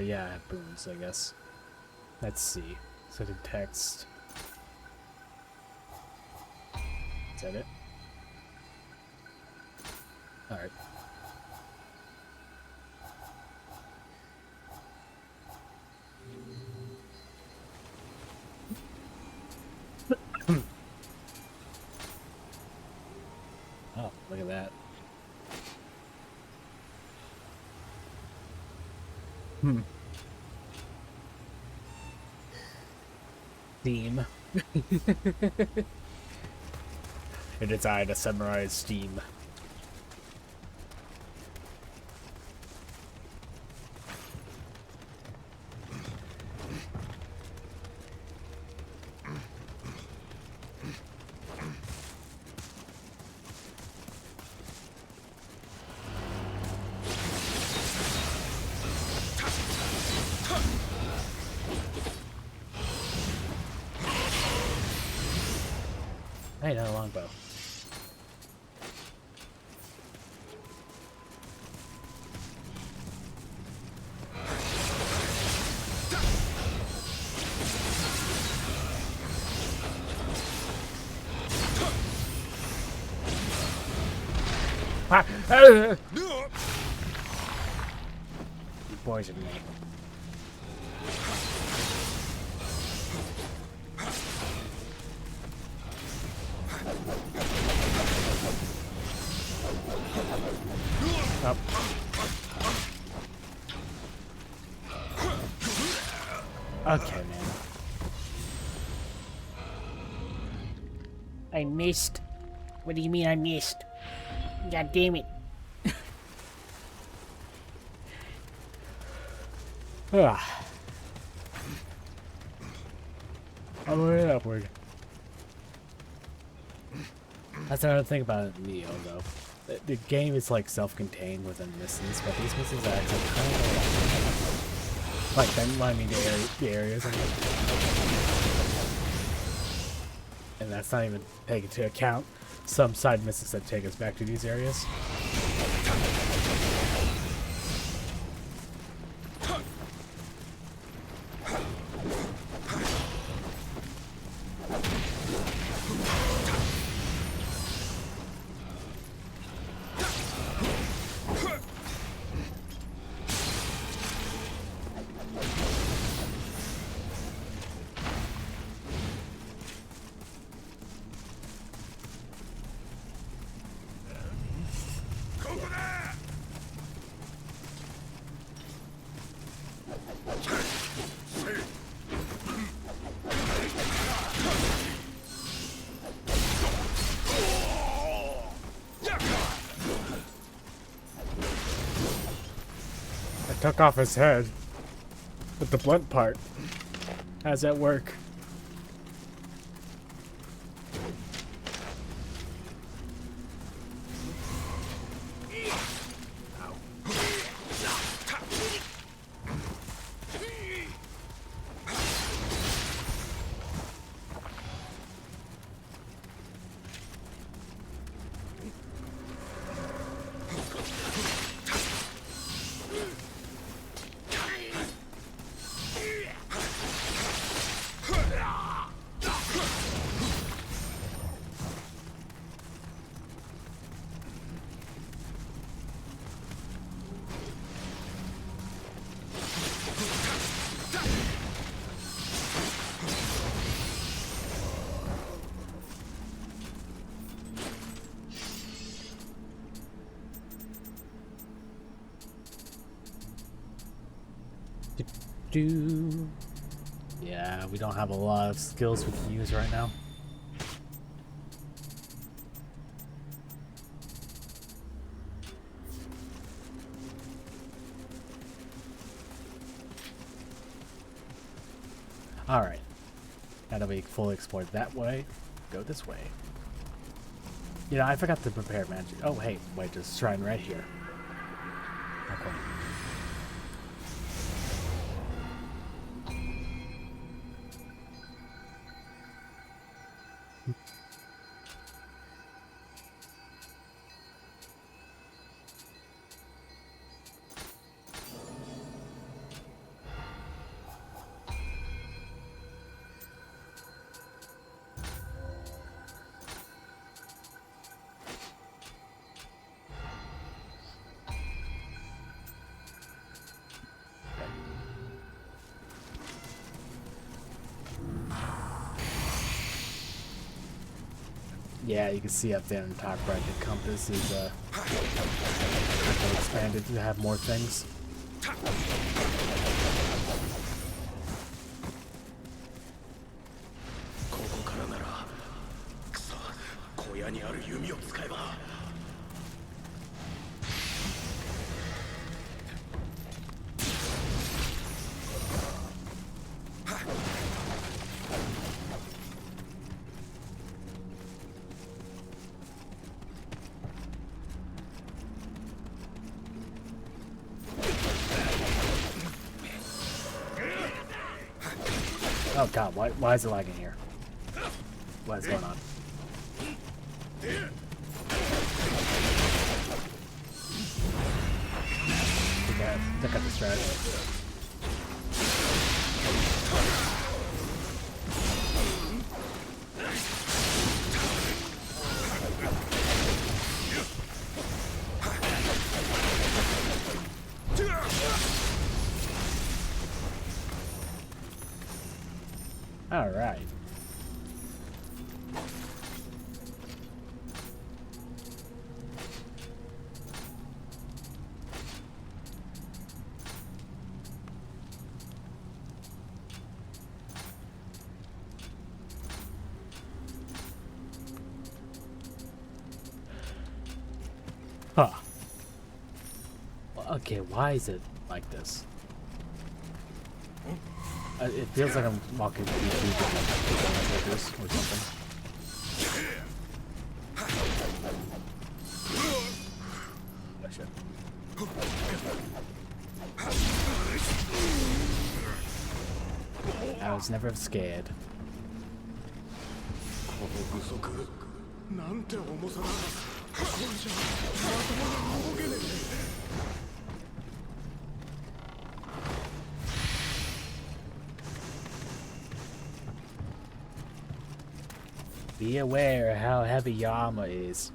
Yeah, I have boons, I guess. Let's see. Set in text. Is that it? Alright. Oh, look at that. Theme. It is I, the Samurai's Steam. Hey, not a longbow. You poisoned me. Up. Okay, man.
I missed. What do you mean I missed? God damn it.
On the way upward. That's another thing about Nioh, though. The game is like self-contained within missions, but these missions are actually kind of like lining the areas, and that's not even taking into account some side missions that take us back to these areas. Took off his head, but the blunt part. How's that work? Yeah, we don't have a lot of skills we can use right now. Alright. Now that we fully explored that way, go this way. You know, I forgot to prepare magic. Oh, hey, wait, there's a shrine right here. Okay. Yeah, you can see up there in the top right, the compass is expanded to have more things.
ここからなら、くそ、小屋にある弓を使えば。
Oh god, why is it lagging here? What is going on? I got distracted. All right. Huh. Okay, why is it like this? It feels like I'm walking through YouTube or something. I was never scared.
この具足なんて重さだ。これじゃまともに動けねえ。
Be aware how heavy your armor is.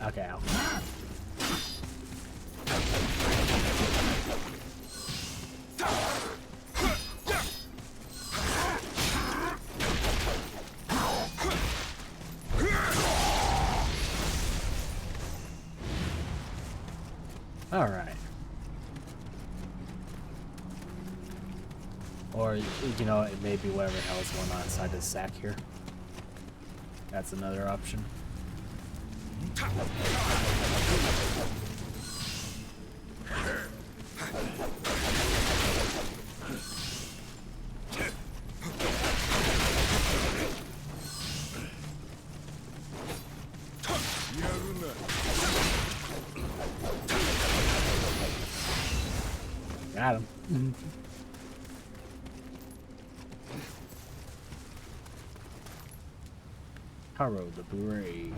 Okay. All right. Or, you know, it may be whatever the hell is going on inside this sack here. That's another option. Got him. Haro the Brave.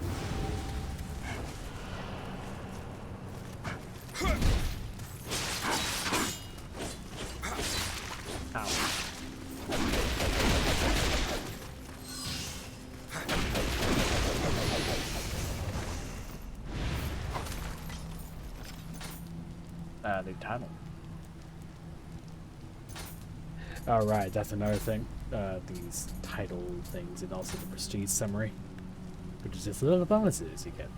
Ow. The tunnel. Alright, that's another thing. These title things and also the prestige summary. Which is just little bonuses you get.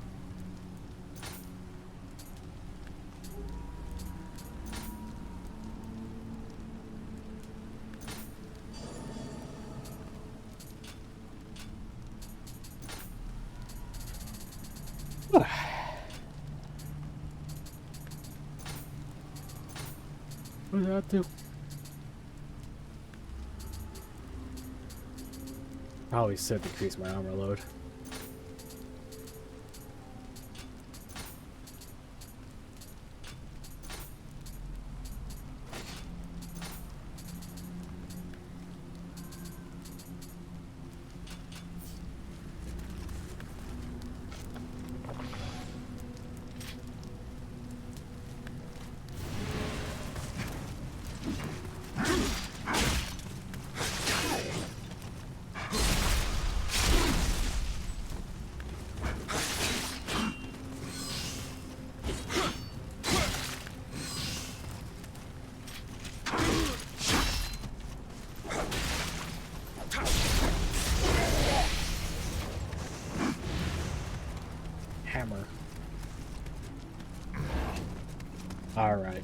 What did that do? I always said decrease my armor load. Hammer. All right.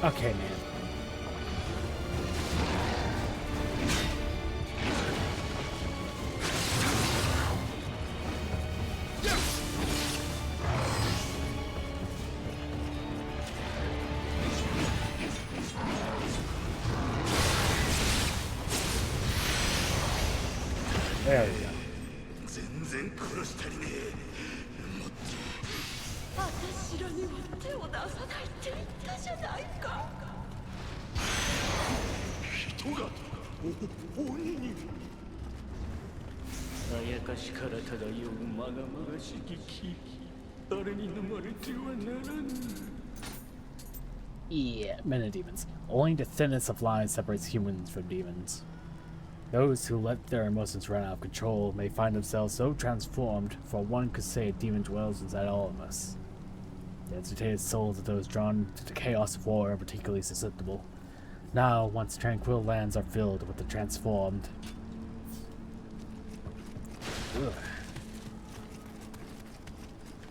Okay, man. There we go.
全然殺したりねえ。もっと。
私らには手を出さないって言ったじゃないか。
人が鬼に。あやかしから漂うまがまがしき気、誰に飲まれてはならぬ。
Yeah, men and demons. Only the thinnest of lines separates humans from demons. Those who let their emotions run out of control may find themselves so transformed, for one could say a demon dwells inside all of us. The agitated souls of those drawn to the chaos of war are particularly susceptible. Now, once tranquil lands are filled with the transformed. Ugh.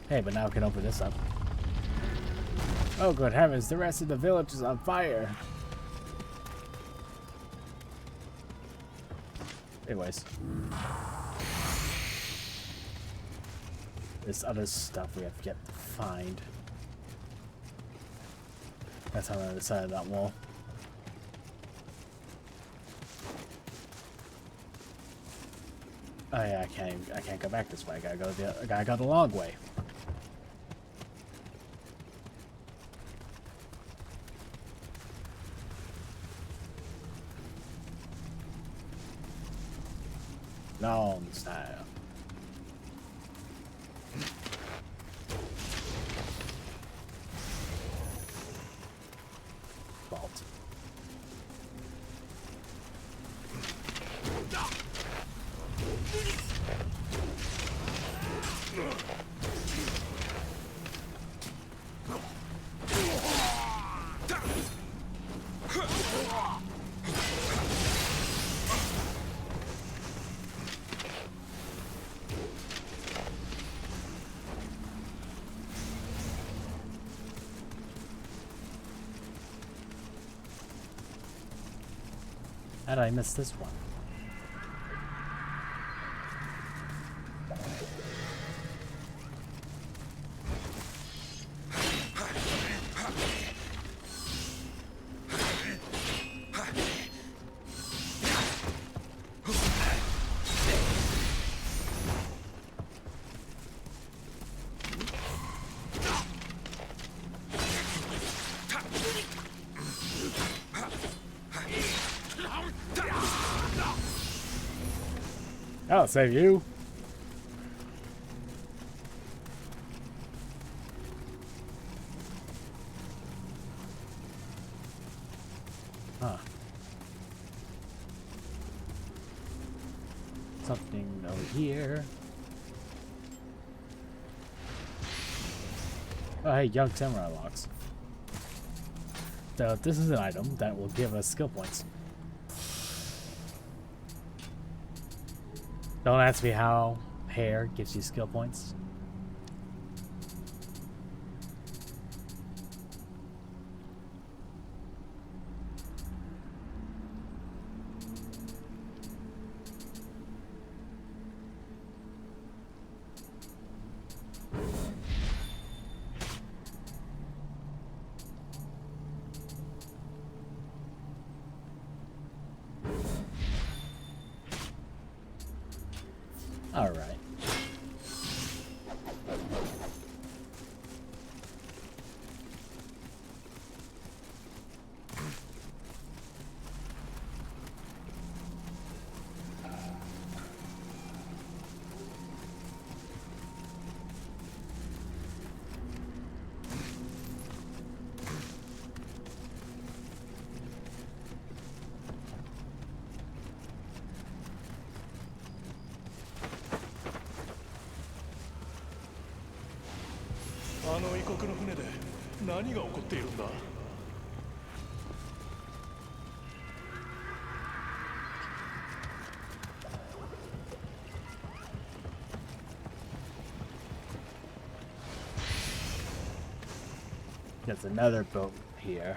Hey, but now I can open this up. Oh, good heavens, the rest of the village is on fire. Anyways. There's other stuff we have yet to find. That's on the other side of that wall. Oh yeah, I can't go back this way. I gotta go the long way. Long style. Vault. How did I miss this one? I'll save you. Huh. Something over here. Oh, hey, young samurai locks. So this is an item that will give us skill points. Don't ask me how hair gives you skill points. All right. There's another boat here.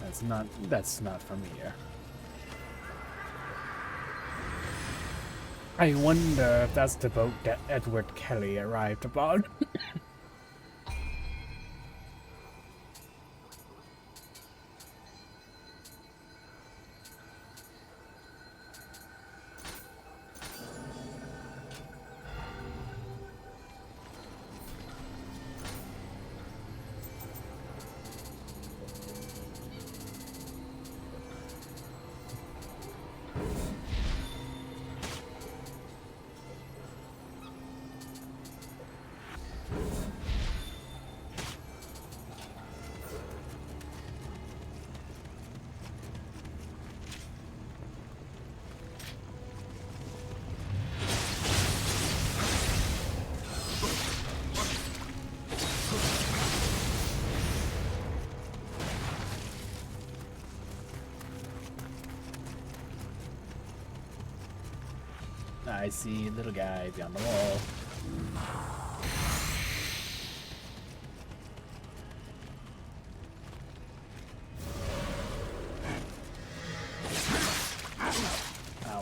That's not from here. I wonder if that's the boat that Edward Kelly arrived upon. I see little guy beyond the wall. Ow.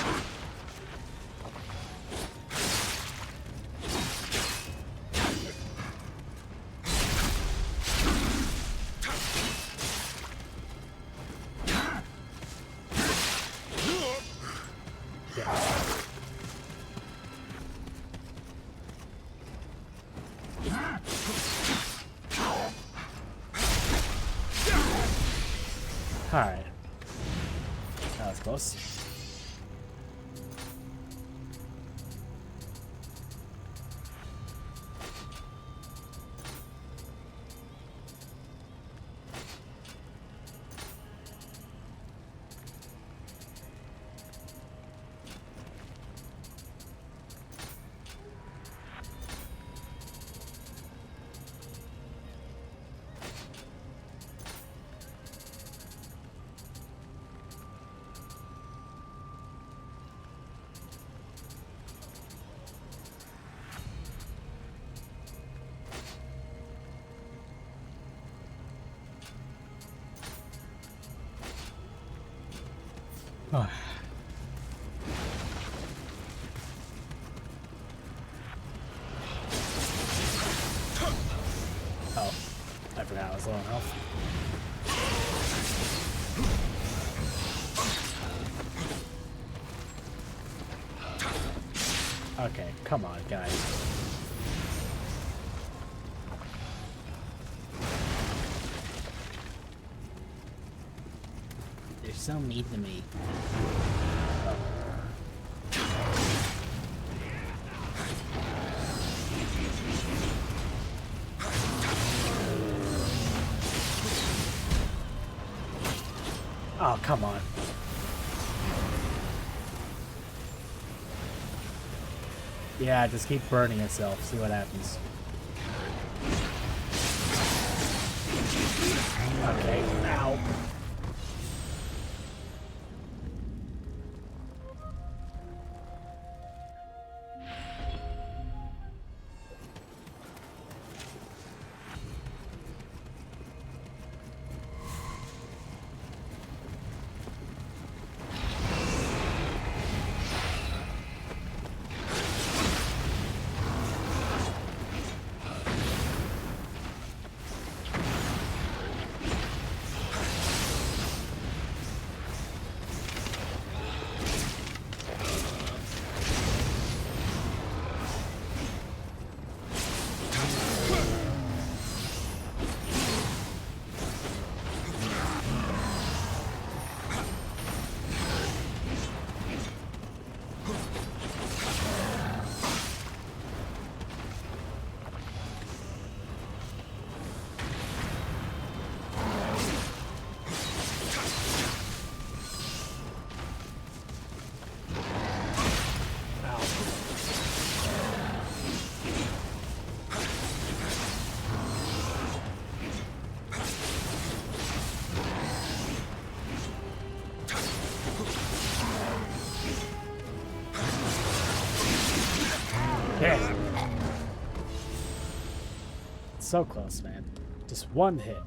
Alright. That was close. Oh. Oh, I forgot I was low on health. Okay, come on, guys. They're so mean to me. Oh, come on. Yeah, just keep burning itself. See what happens. Okay, ow. Yeah. So close, man. Just one hit.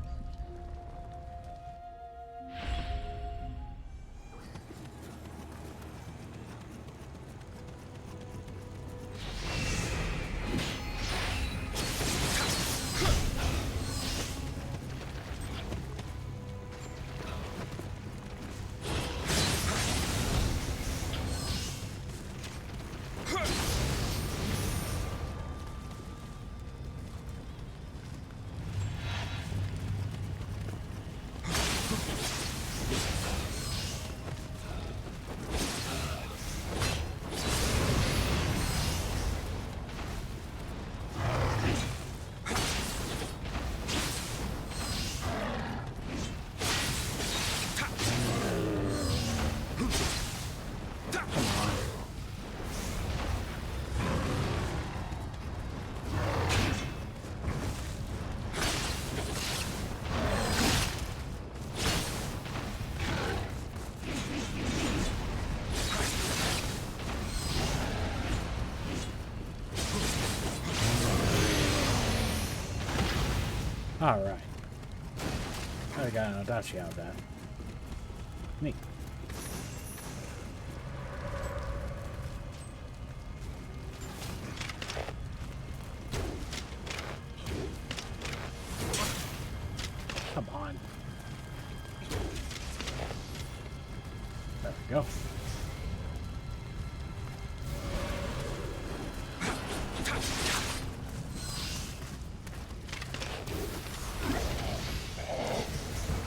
Alright. I got an Adachi out of that. Neat. Come on. There we go.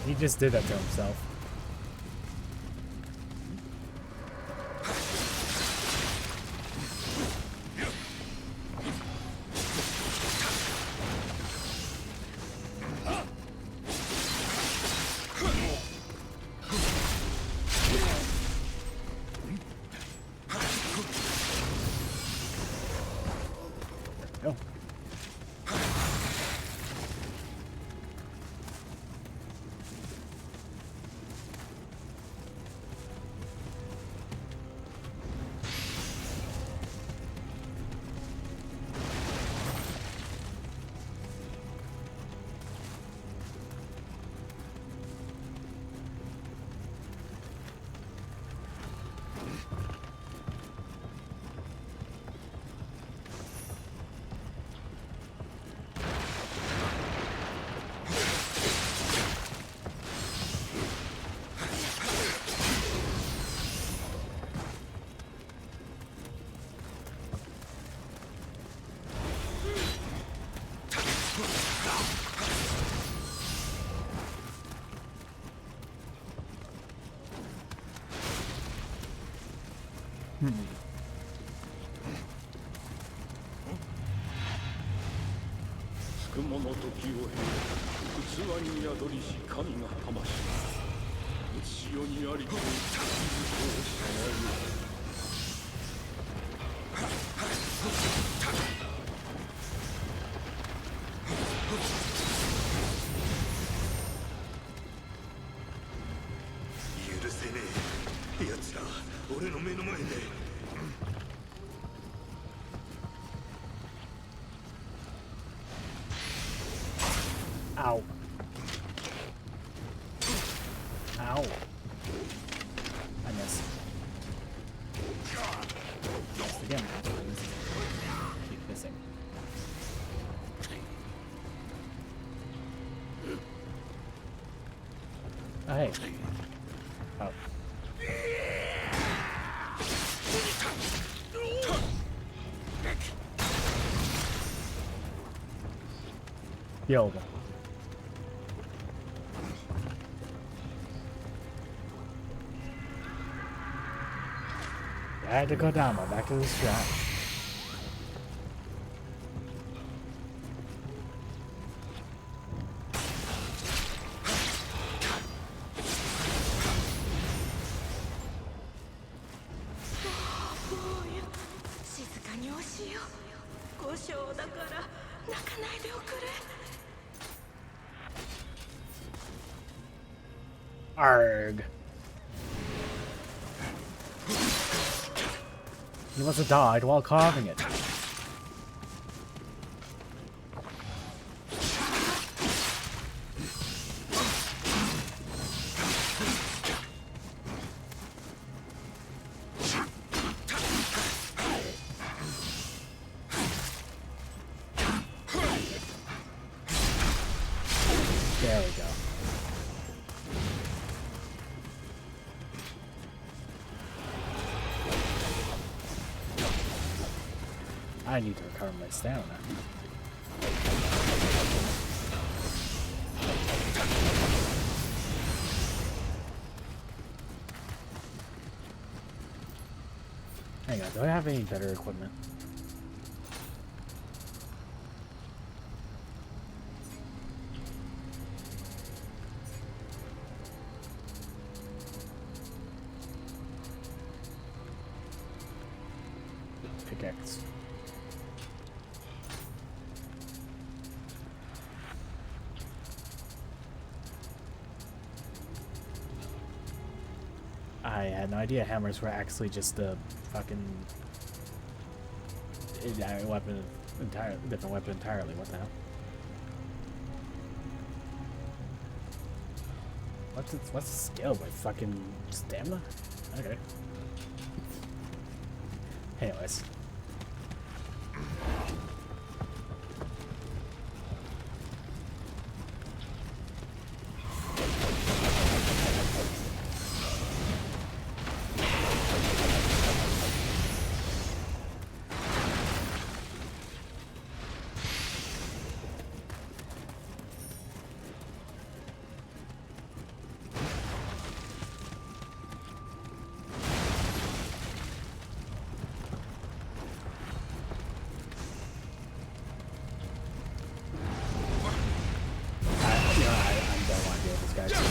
He just did that to himself. Go. Hmm.
つくもの時を経て器に宿りし神が魂うつしよにありと傷をさまよ許せねえ奴ら俺の目の前で
Ow. Ow. I missed. Missed again. Keep missing. Oh, hey. Oh. Yoga. I had to go down, but back to the strap. Arg. He must have died while carving it. There we go. I need to recover my stamina. Hang on, do I have any better equipment? Pickaxe. I had no idea hammers were actually just a fucking weapon, different weapon entirely. What the hell? What's the skill? My fucking stamina? Okay. Anyways. I don't want to deal with this guy.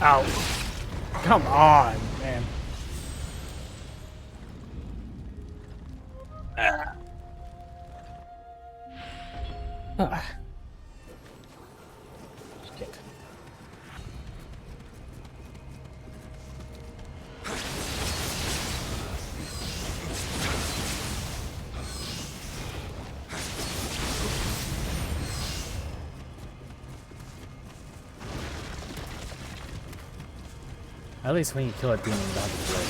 Ow. Come on, man. Ah. Shit. At least when you kill a demon, you don't have to do it.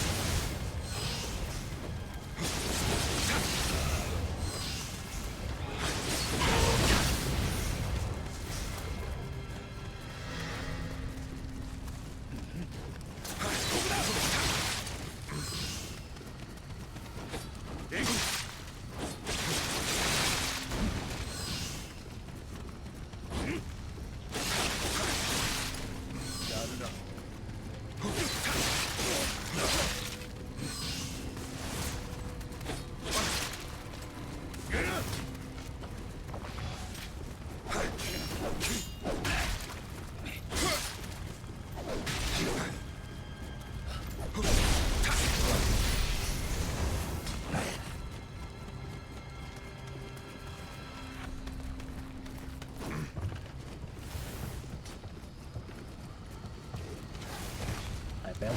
I failed.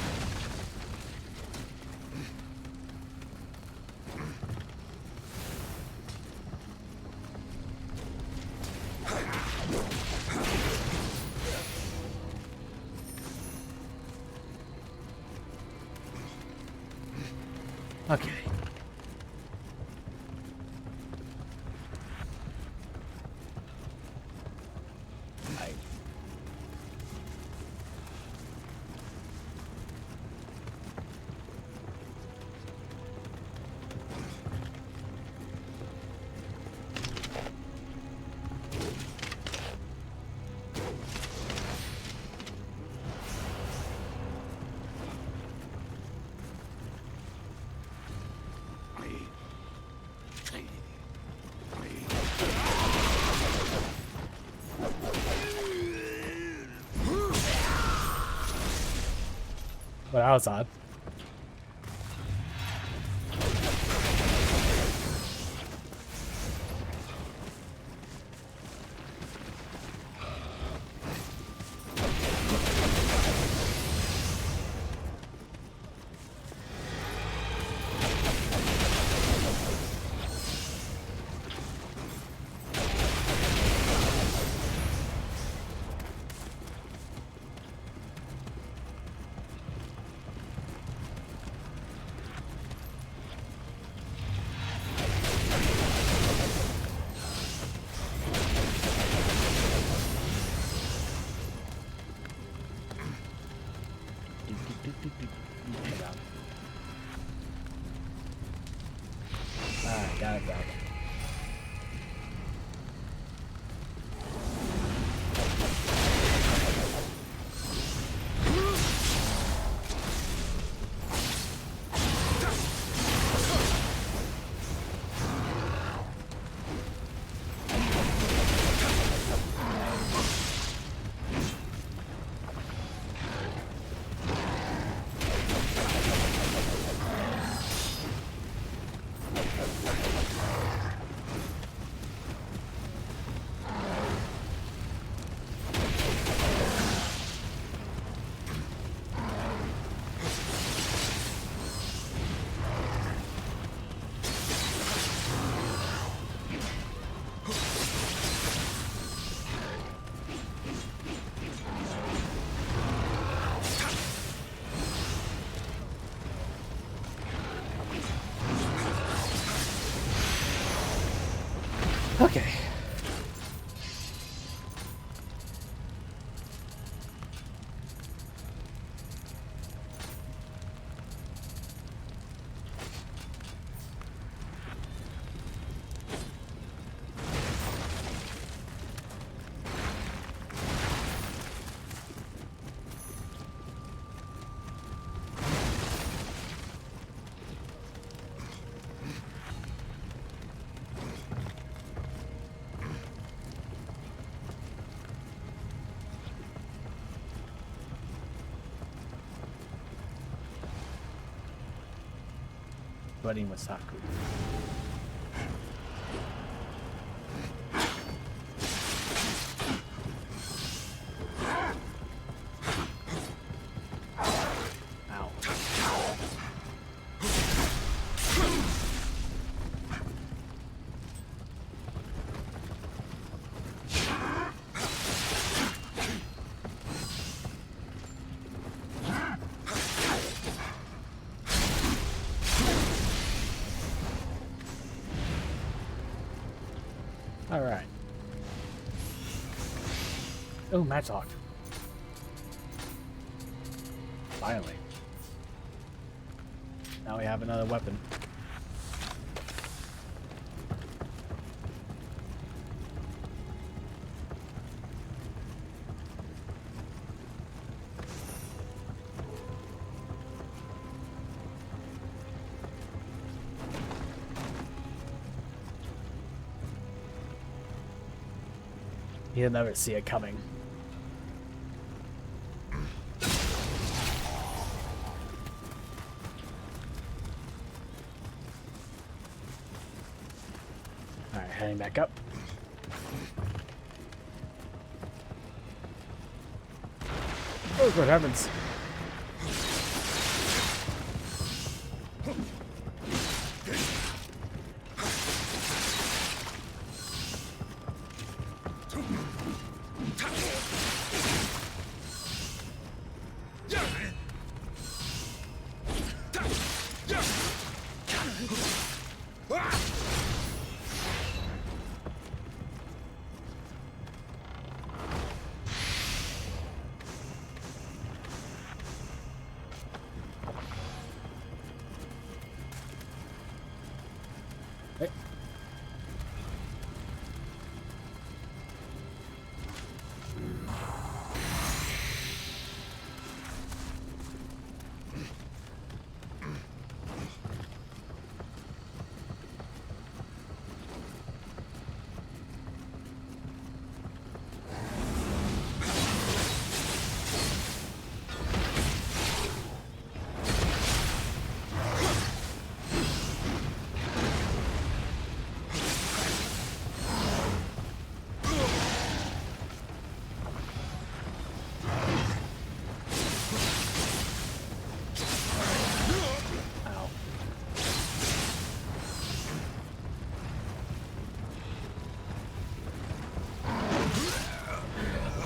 Okay. Well, that was odd. Alright, got it. Buddy Masaku. Ow. All right. Oh, Matchlock. Finally. Now we have another weapon. You'll never see it coming. Alright, heading back up. Oh, good heavens.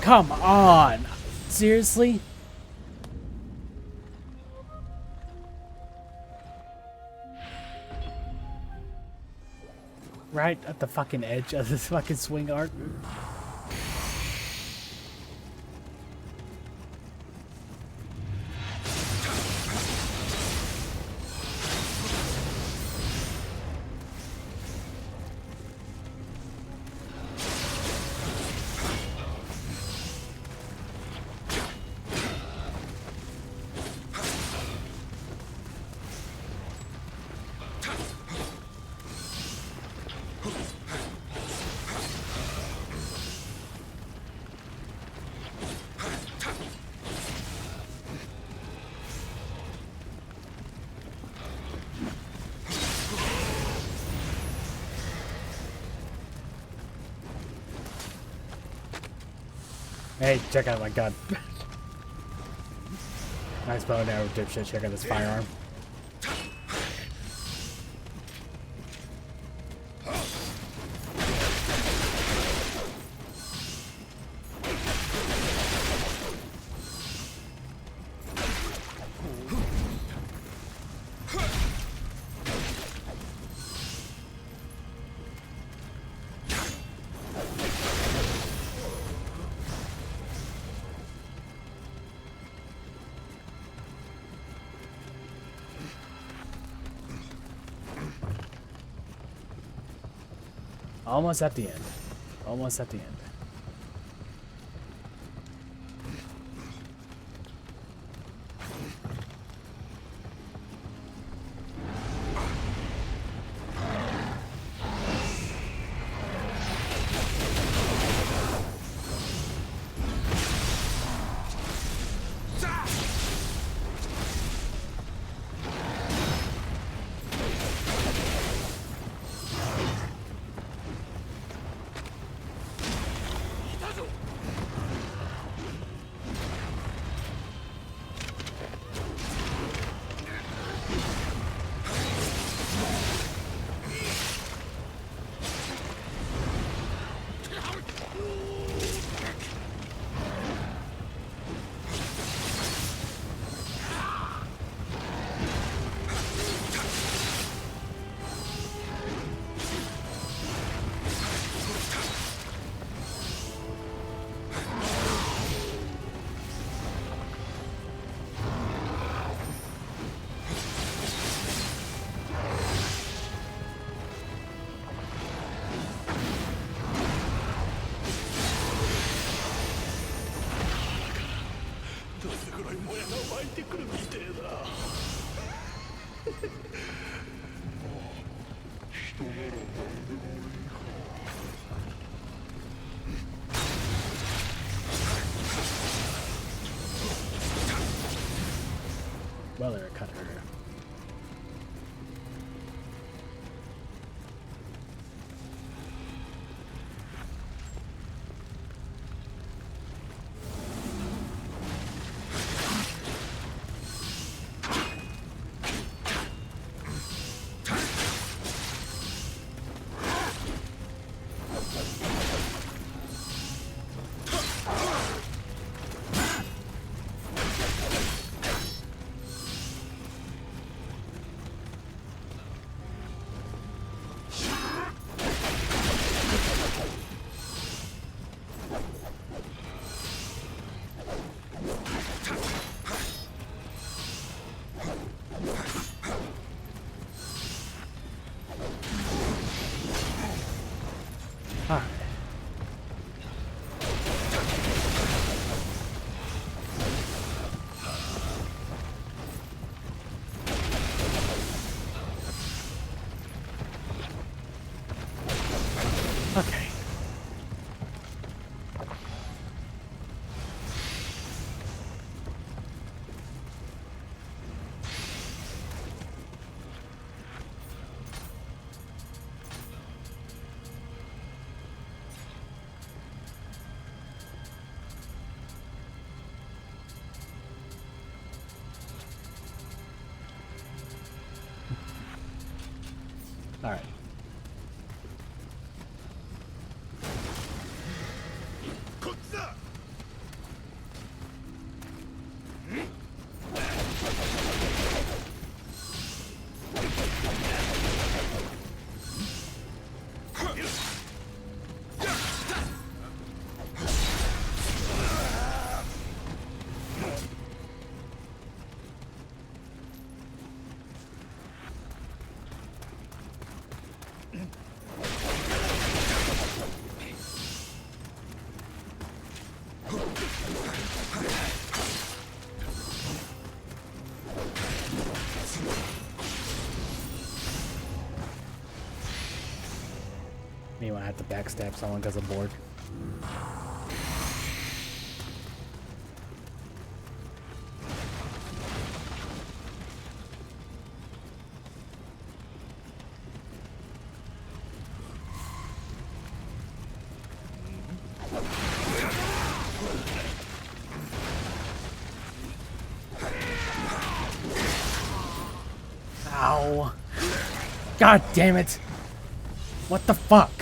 Come on! Seriously? Right at the fucking edge of this fucking swing arc. Hey, check out my gun. Nice bow and arrow, dipshit. Check out this firearm. Almost at the end. Almost at the end. Well, they're cut her. Alright. Okay. All right. Meanwhile, I have to backstab someone because I'm bored. Ow! God damn it! What the fuck?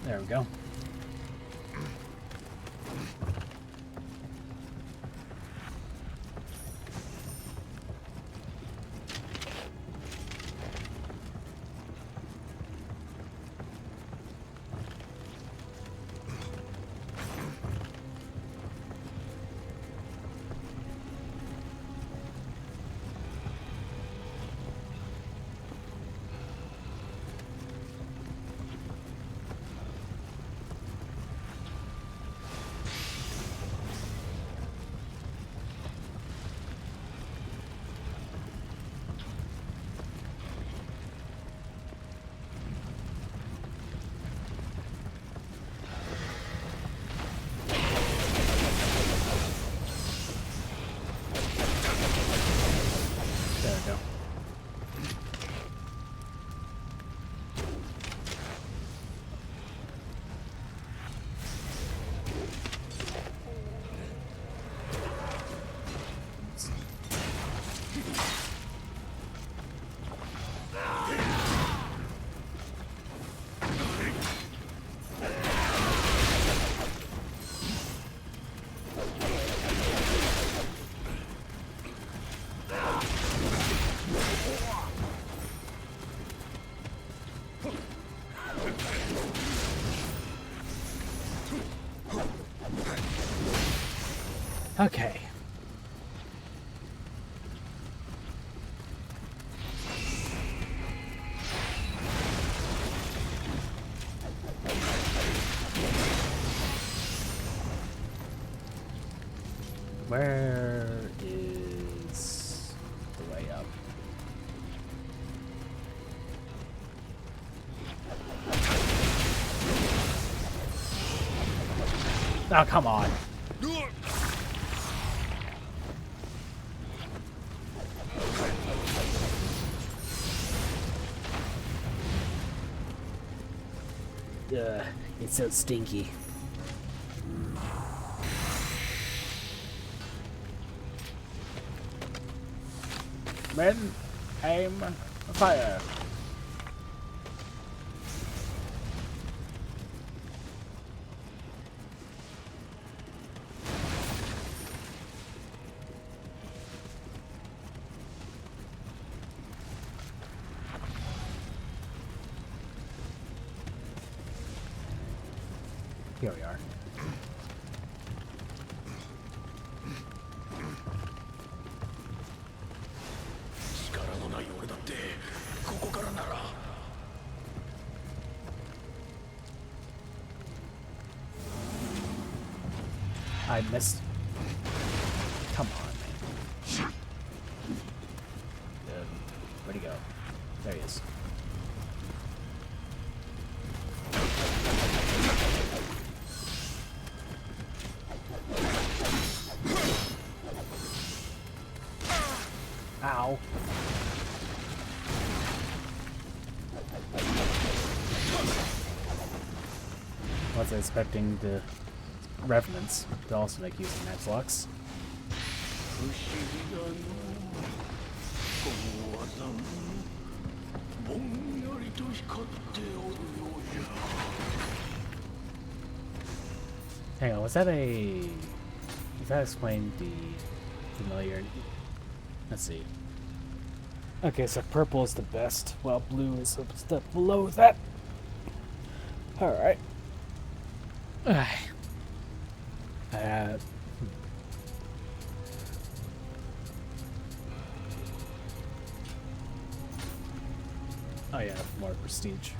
There we go. Okay. Where is the way up? Oh, come on. Ugh, it's so stinky. Men, aim, fire. Here we are. I missed. Come on, man. Where'd he go? There he is. Ow. Wasn't expecting the revenants to also make use of match locks. Hang on, was that a... Does that explain the familiarity? Let's see. Okay, so purple is the best, while blue is a step below that. Alright. Oh yeah, more prestige.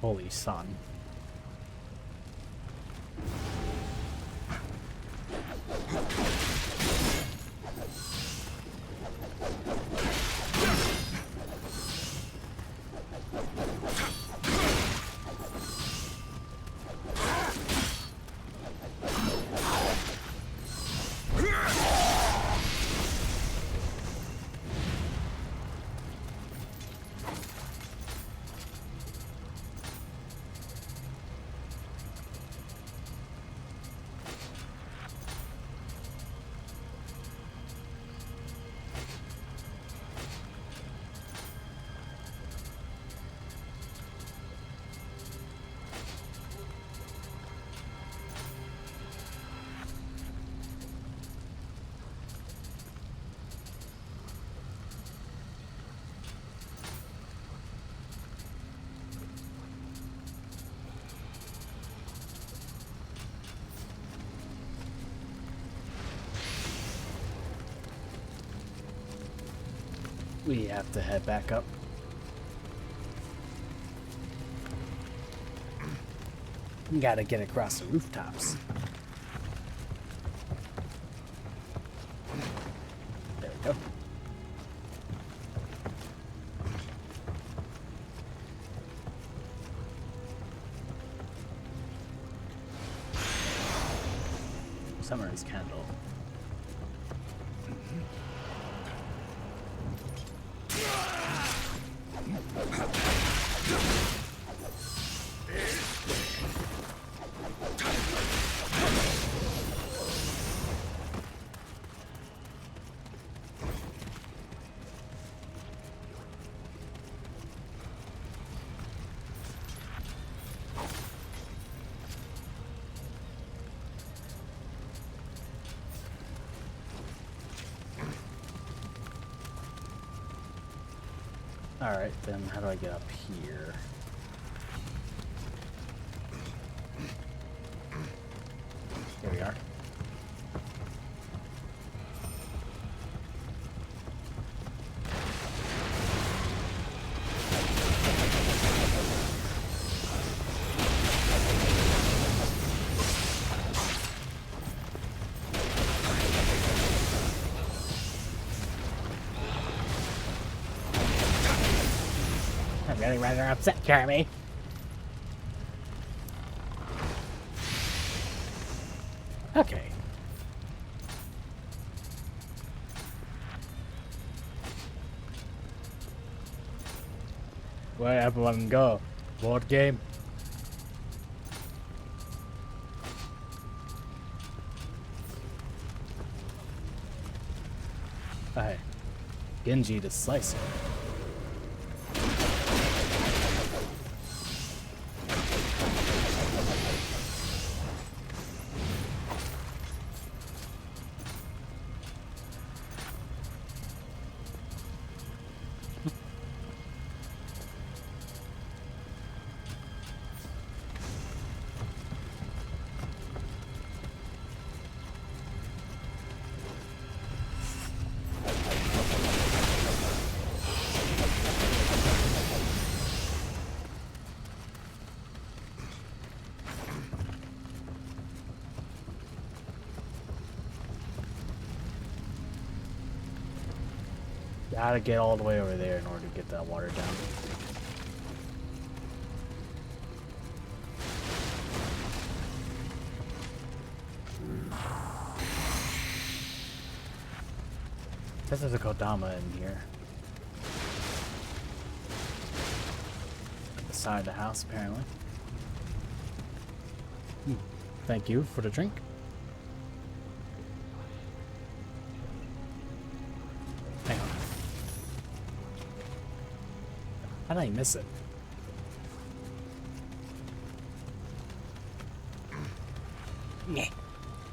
Holy sun. We have to head back up. We gotta get across the rooftops. There we go. Summer's candle. Alright, then how do I get up here? Here we are.
I'm getting rather upset, Jeremy.
Okay. Where everyone go? Board game? Hey. Genji the Slicer. Gotta get all the way over there in order to get that water down. Says there's a Kodama in here. At the side of the house, apparently. Thank you for the drink. Hang on. How did I miss it?
Nyeh.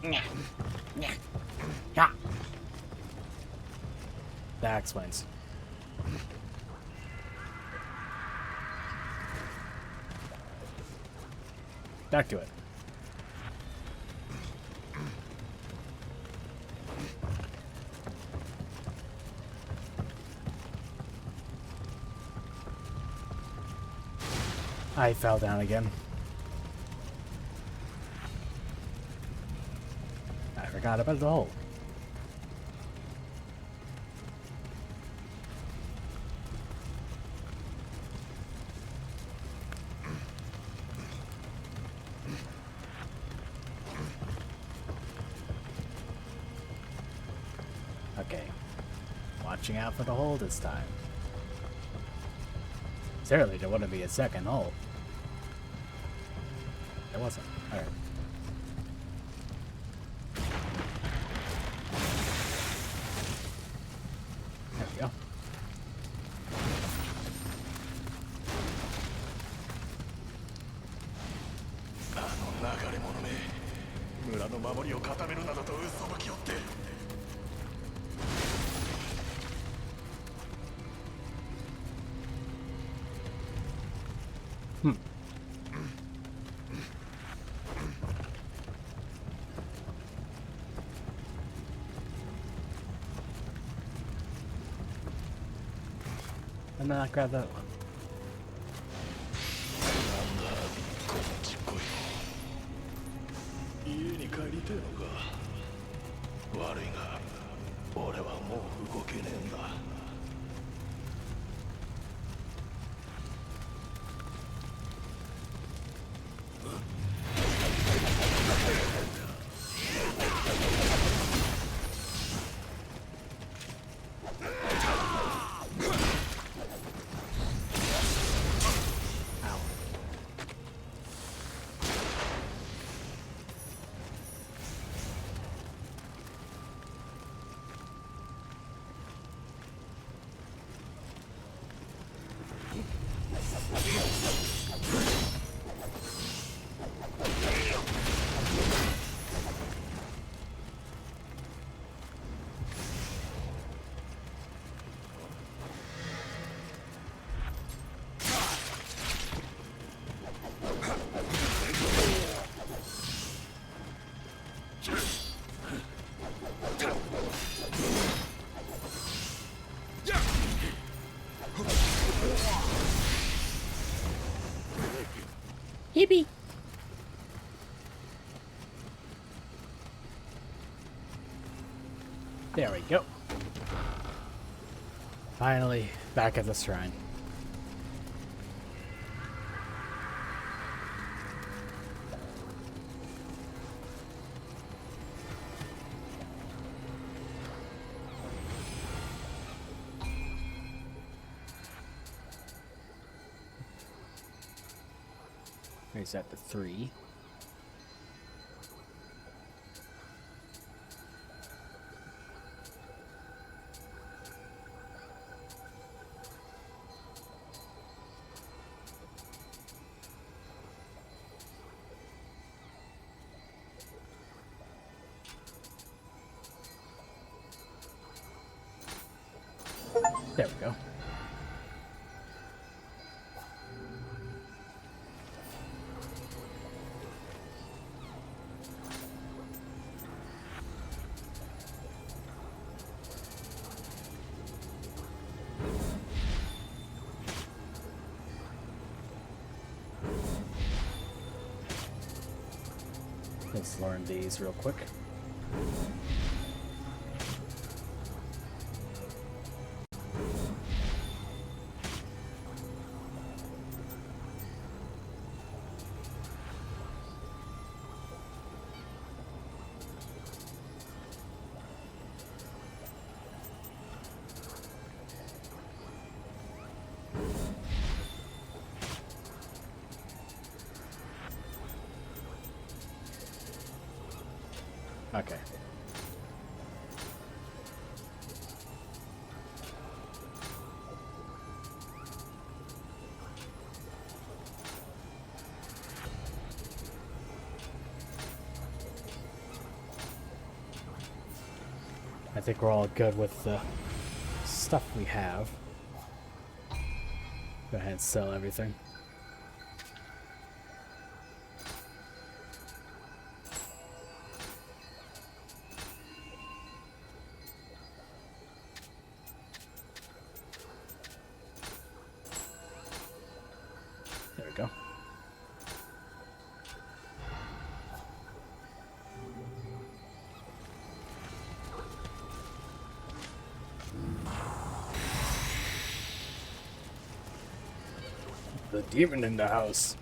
Nyeh. Nyeh. Yeah.
That explains. Back to it. I fell down again. I forgot about the hole. Okay. Watching out for the hole this time. Certainly there wouldn't be a second hole. There wasn't. Alright. There we go. And then I grab that one.
Hippie.
There we go. Finally, back at the shrine. Reset to 3. There we go. Let's learn these real quick. Okay. I think we're all good with the stuff we have. Go ahead and sell everything. There we go. The demon in the house.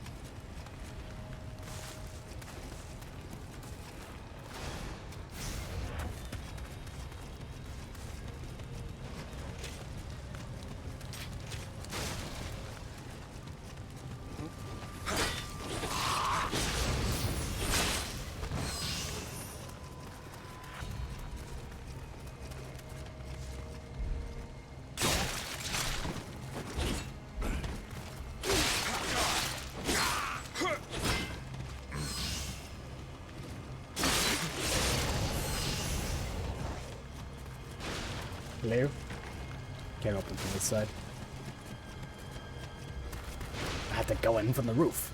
Hello? Can't open from this side. I have to go in from the roof.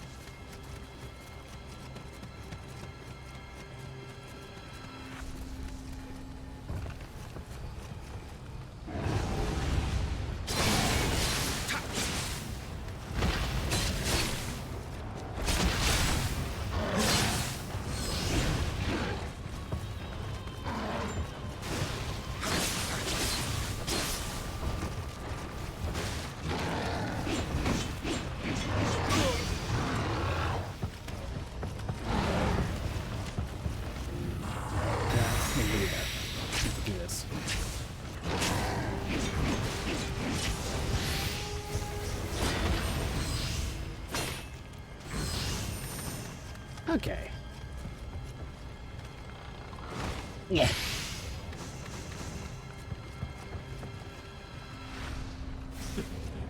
Okay.
Yeah.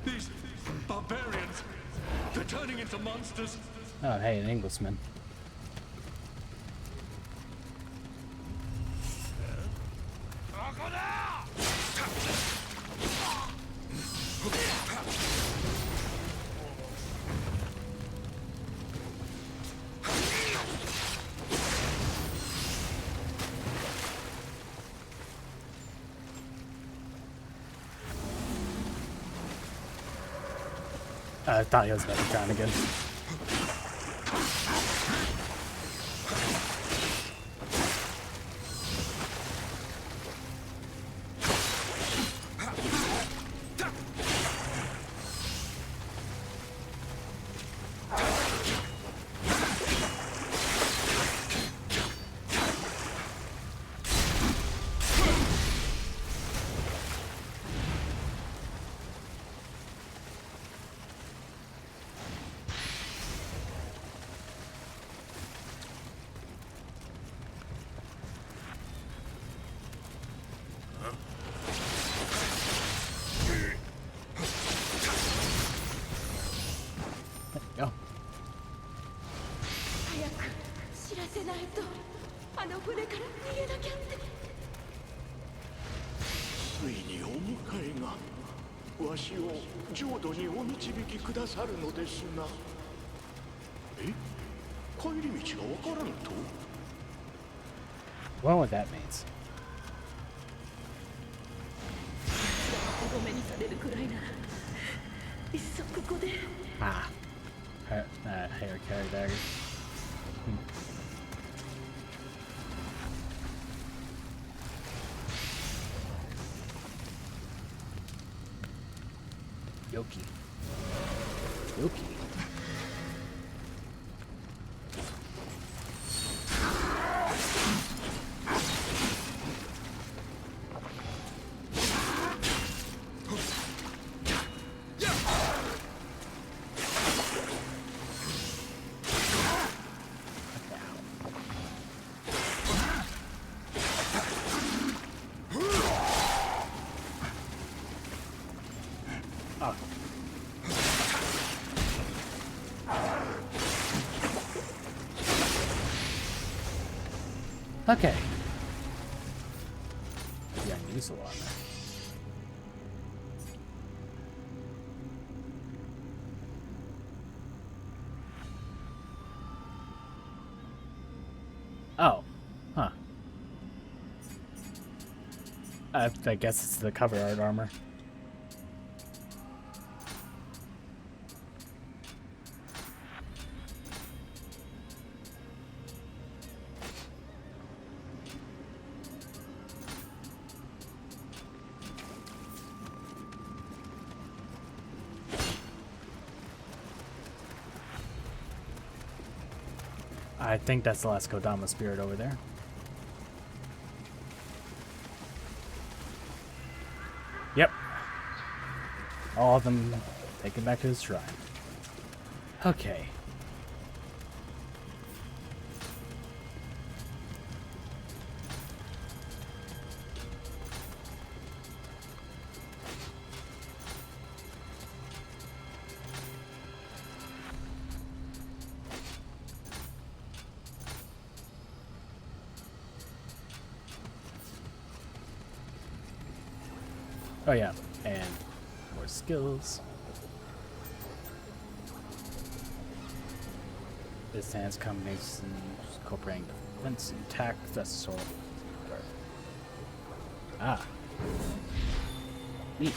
These barbarians, they're turning into monsters.
Oh, hey, an Englishman. I thought he was about to drown again.
早く知らせないと。あの船から逃げなきゃって。
ついにお迎えがわしを浄土にお導きくださるのですな。え、帰り道がわからぬと？
Well, what that means.
ごめにされるくらいならいっそここで。
Ah. Hair carry dagger. Yoki. Yoki. Okay. Yeah, I use a lot. Oh. Huh. I guess it's the cover art armor. I think that's the last Kodama spirit over there. Yep. All of them taken back to his shrine. Okay. Oh yeah, and more skills. This hand's combination incorporating defense and attack. That's sort of. Ah. Neat.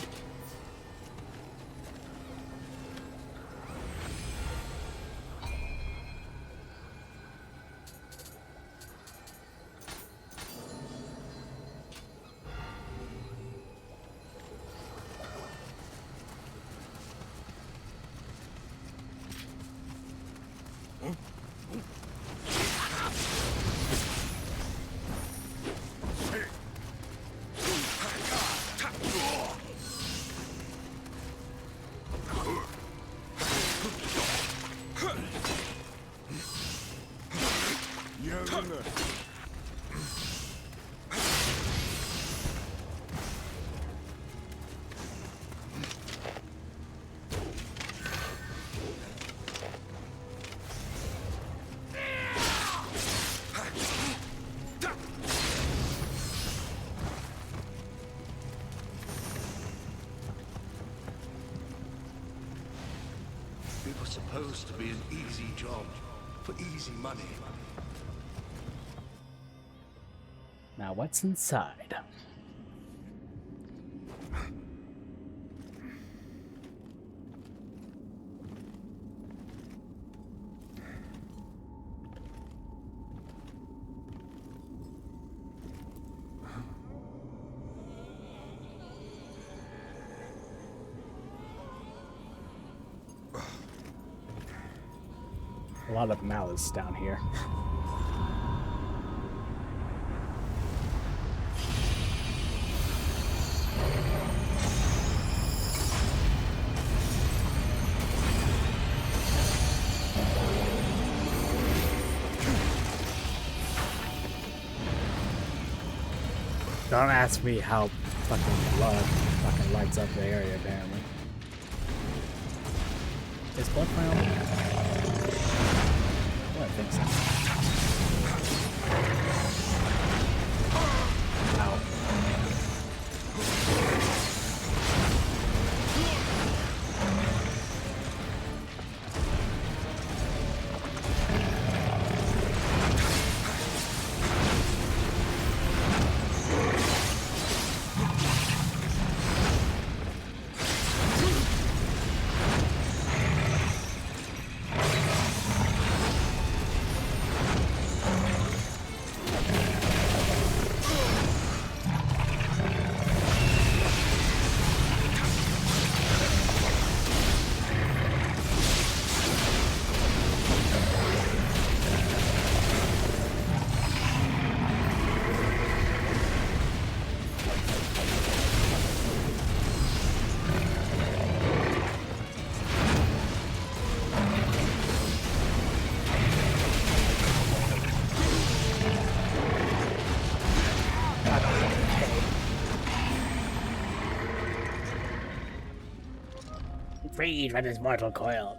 It was supposed to be an easy job for easy money.
Now what's inside? A lot of malice down here. Don't ask me how fucking blood fucking lights up the area, apparently. Is blood my only? What? think so. Ow.
Freed from his mortal coil.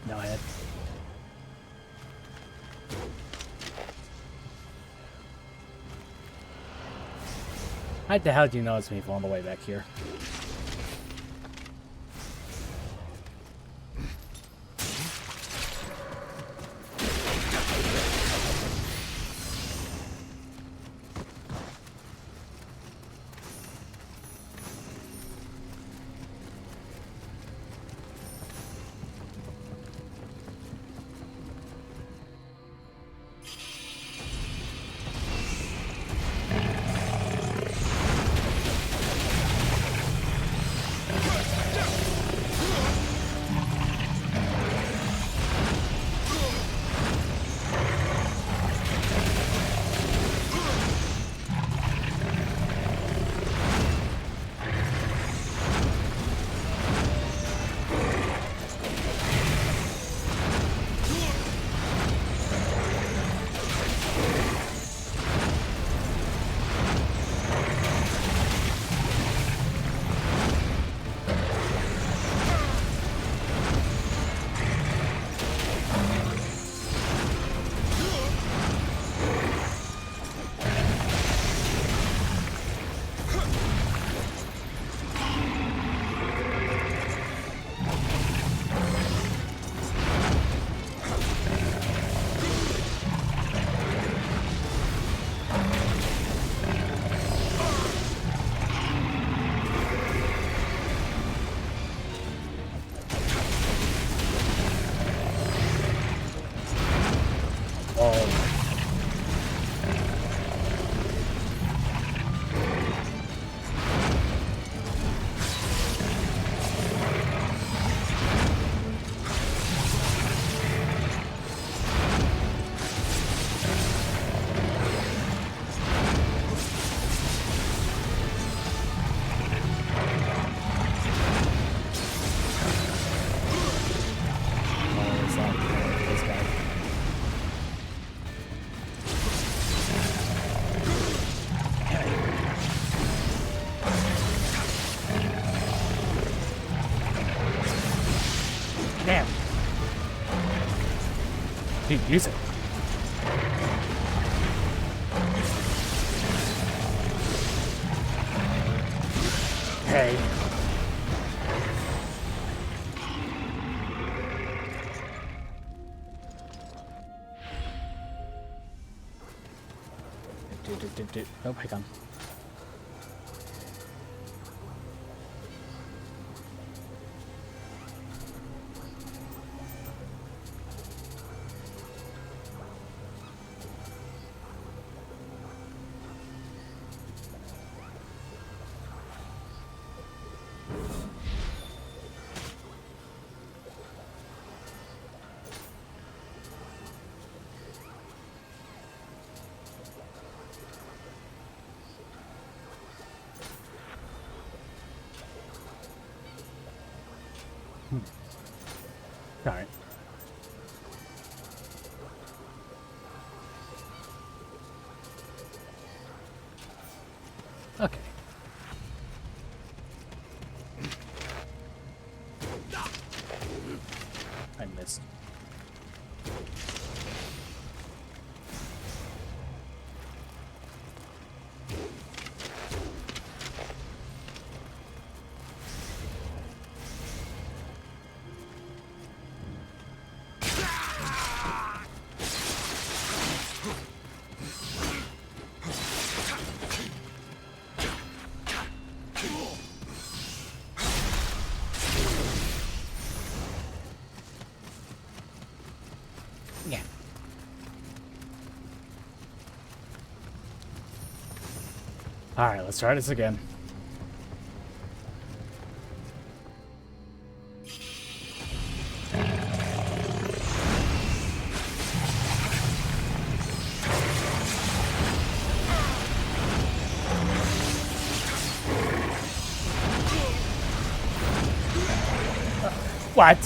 No head. How the hell do you know it's me all the way back here? Dude, use it. Hey. Oh, I come. All right. Okay. I missed.
Yeah.
Alright, let's try this again. What?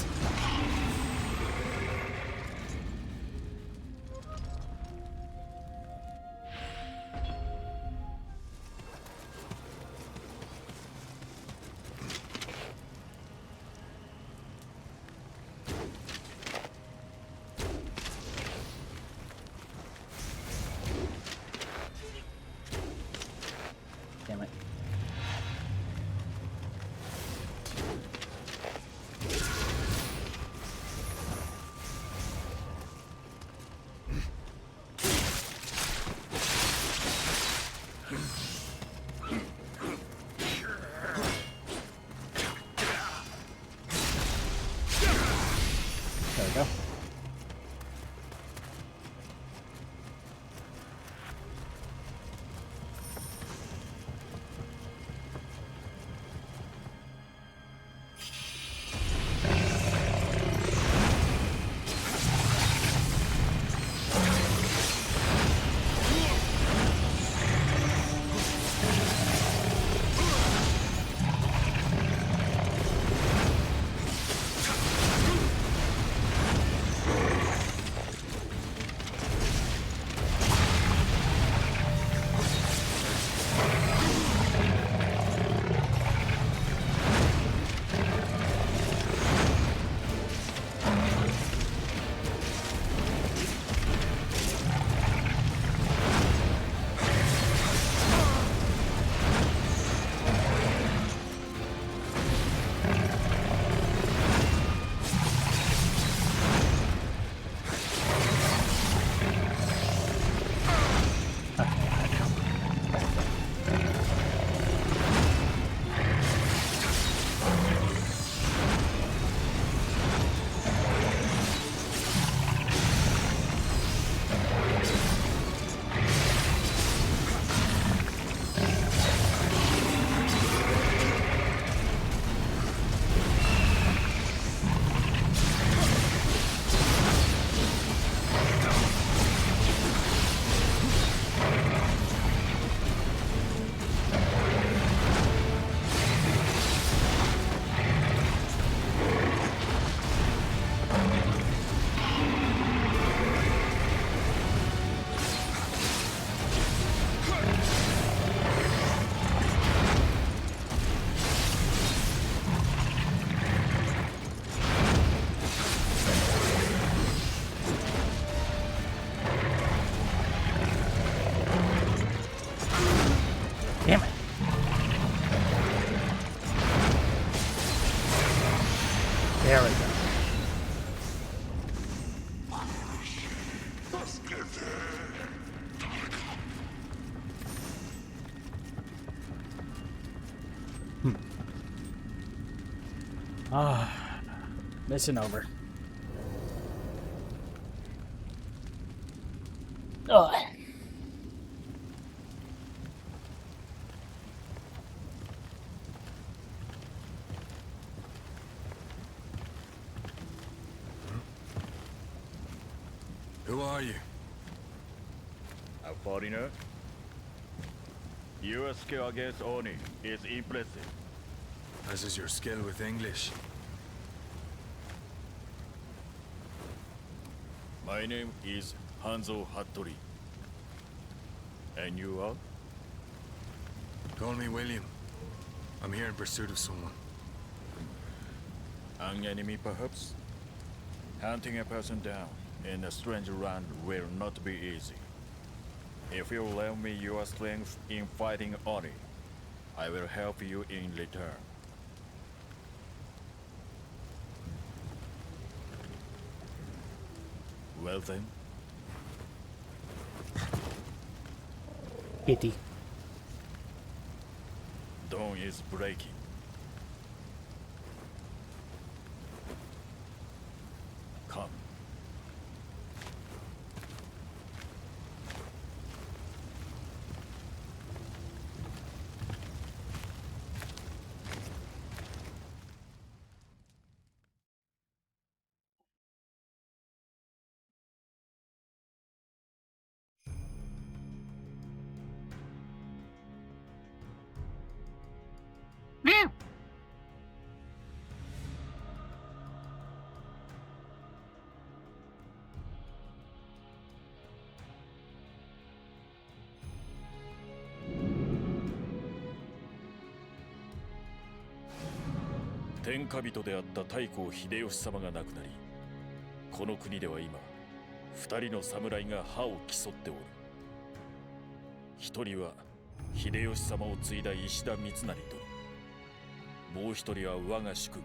Damn it. There we go. Damn it. There we go. Mission over.
Ugh.
Who are you?
A foreigner? Your skill against Oni is impressive.
As is your skill with English.
My name is Hanzo Hattori. And you are?
Call me William. I'm here in pursuit of someone.
An enemy, perhaps? Hunting a person down in a strange land will not be easy. If you lend me your strength in fighting Oni, I will help you in return. Well then,
Kitty.
dawn is breaking. Come.
Meow.
天下人であった太閤秀吉様が亡くなり、この国では今、二人の侍が歯を競っておる。一人は秀吉様を継いだ石田三成殿、もう一人は我が主君、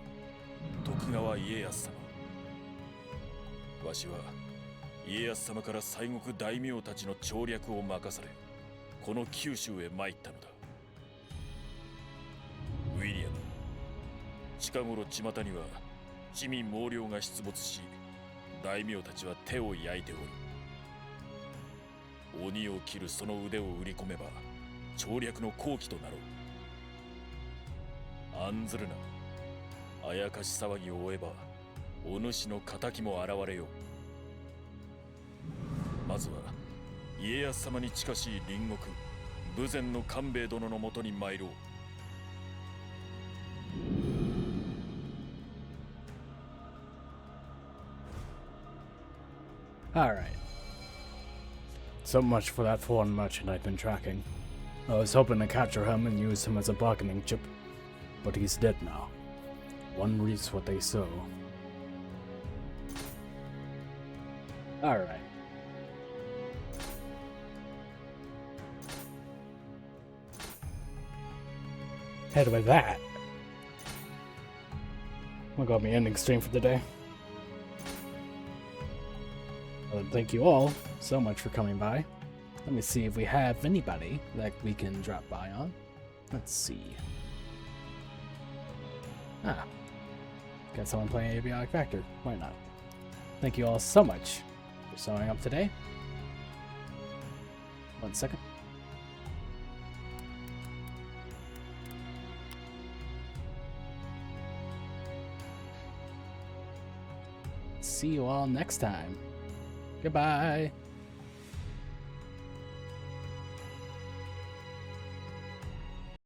徳川家康様。わしは家康様から西国大名たちの調略を任され、この九州へ参ったのだ。ウィリアム、近頃巷には地味猛量が出没し、大名たちは手を焼いておる。鬼を切るその腕を売り込めば調略の好機となろう。案ずるな。あやかし騒ぎを追えばお主の仇も現れよう。まずは家康様に近しい隣国豊前の官兵衛殿のもとに参ろう。
Alright. So much for that foreign merchant I've been tracking. I was hoping to capture him and use him as a bargaining chip, but he's dead now. One reaps what they sow. Alright. Head with that. We got me ending stream for the day. Thank you all so much for coming by. Let me see if we have anybody that we can drop by on. Let's see. Ah. Got someone playing Abiotic Factor. Why not? Thank you all so much for showing up today. 1 second. See you all next time. Goodbye.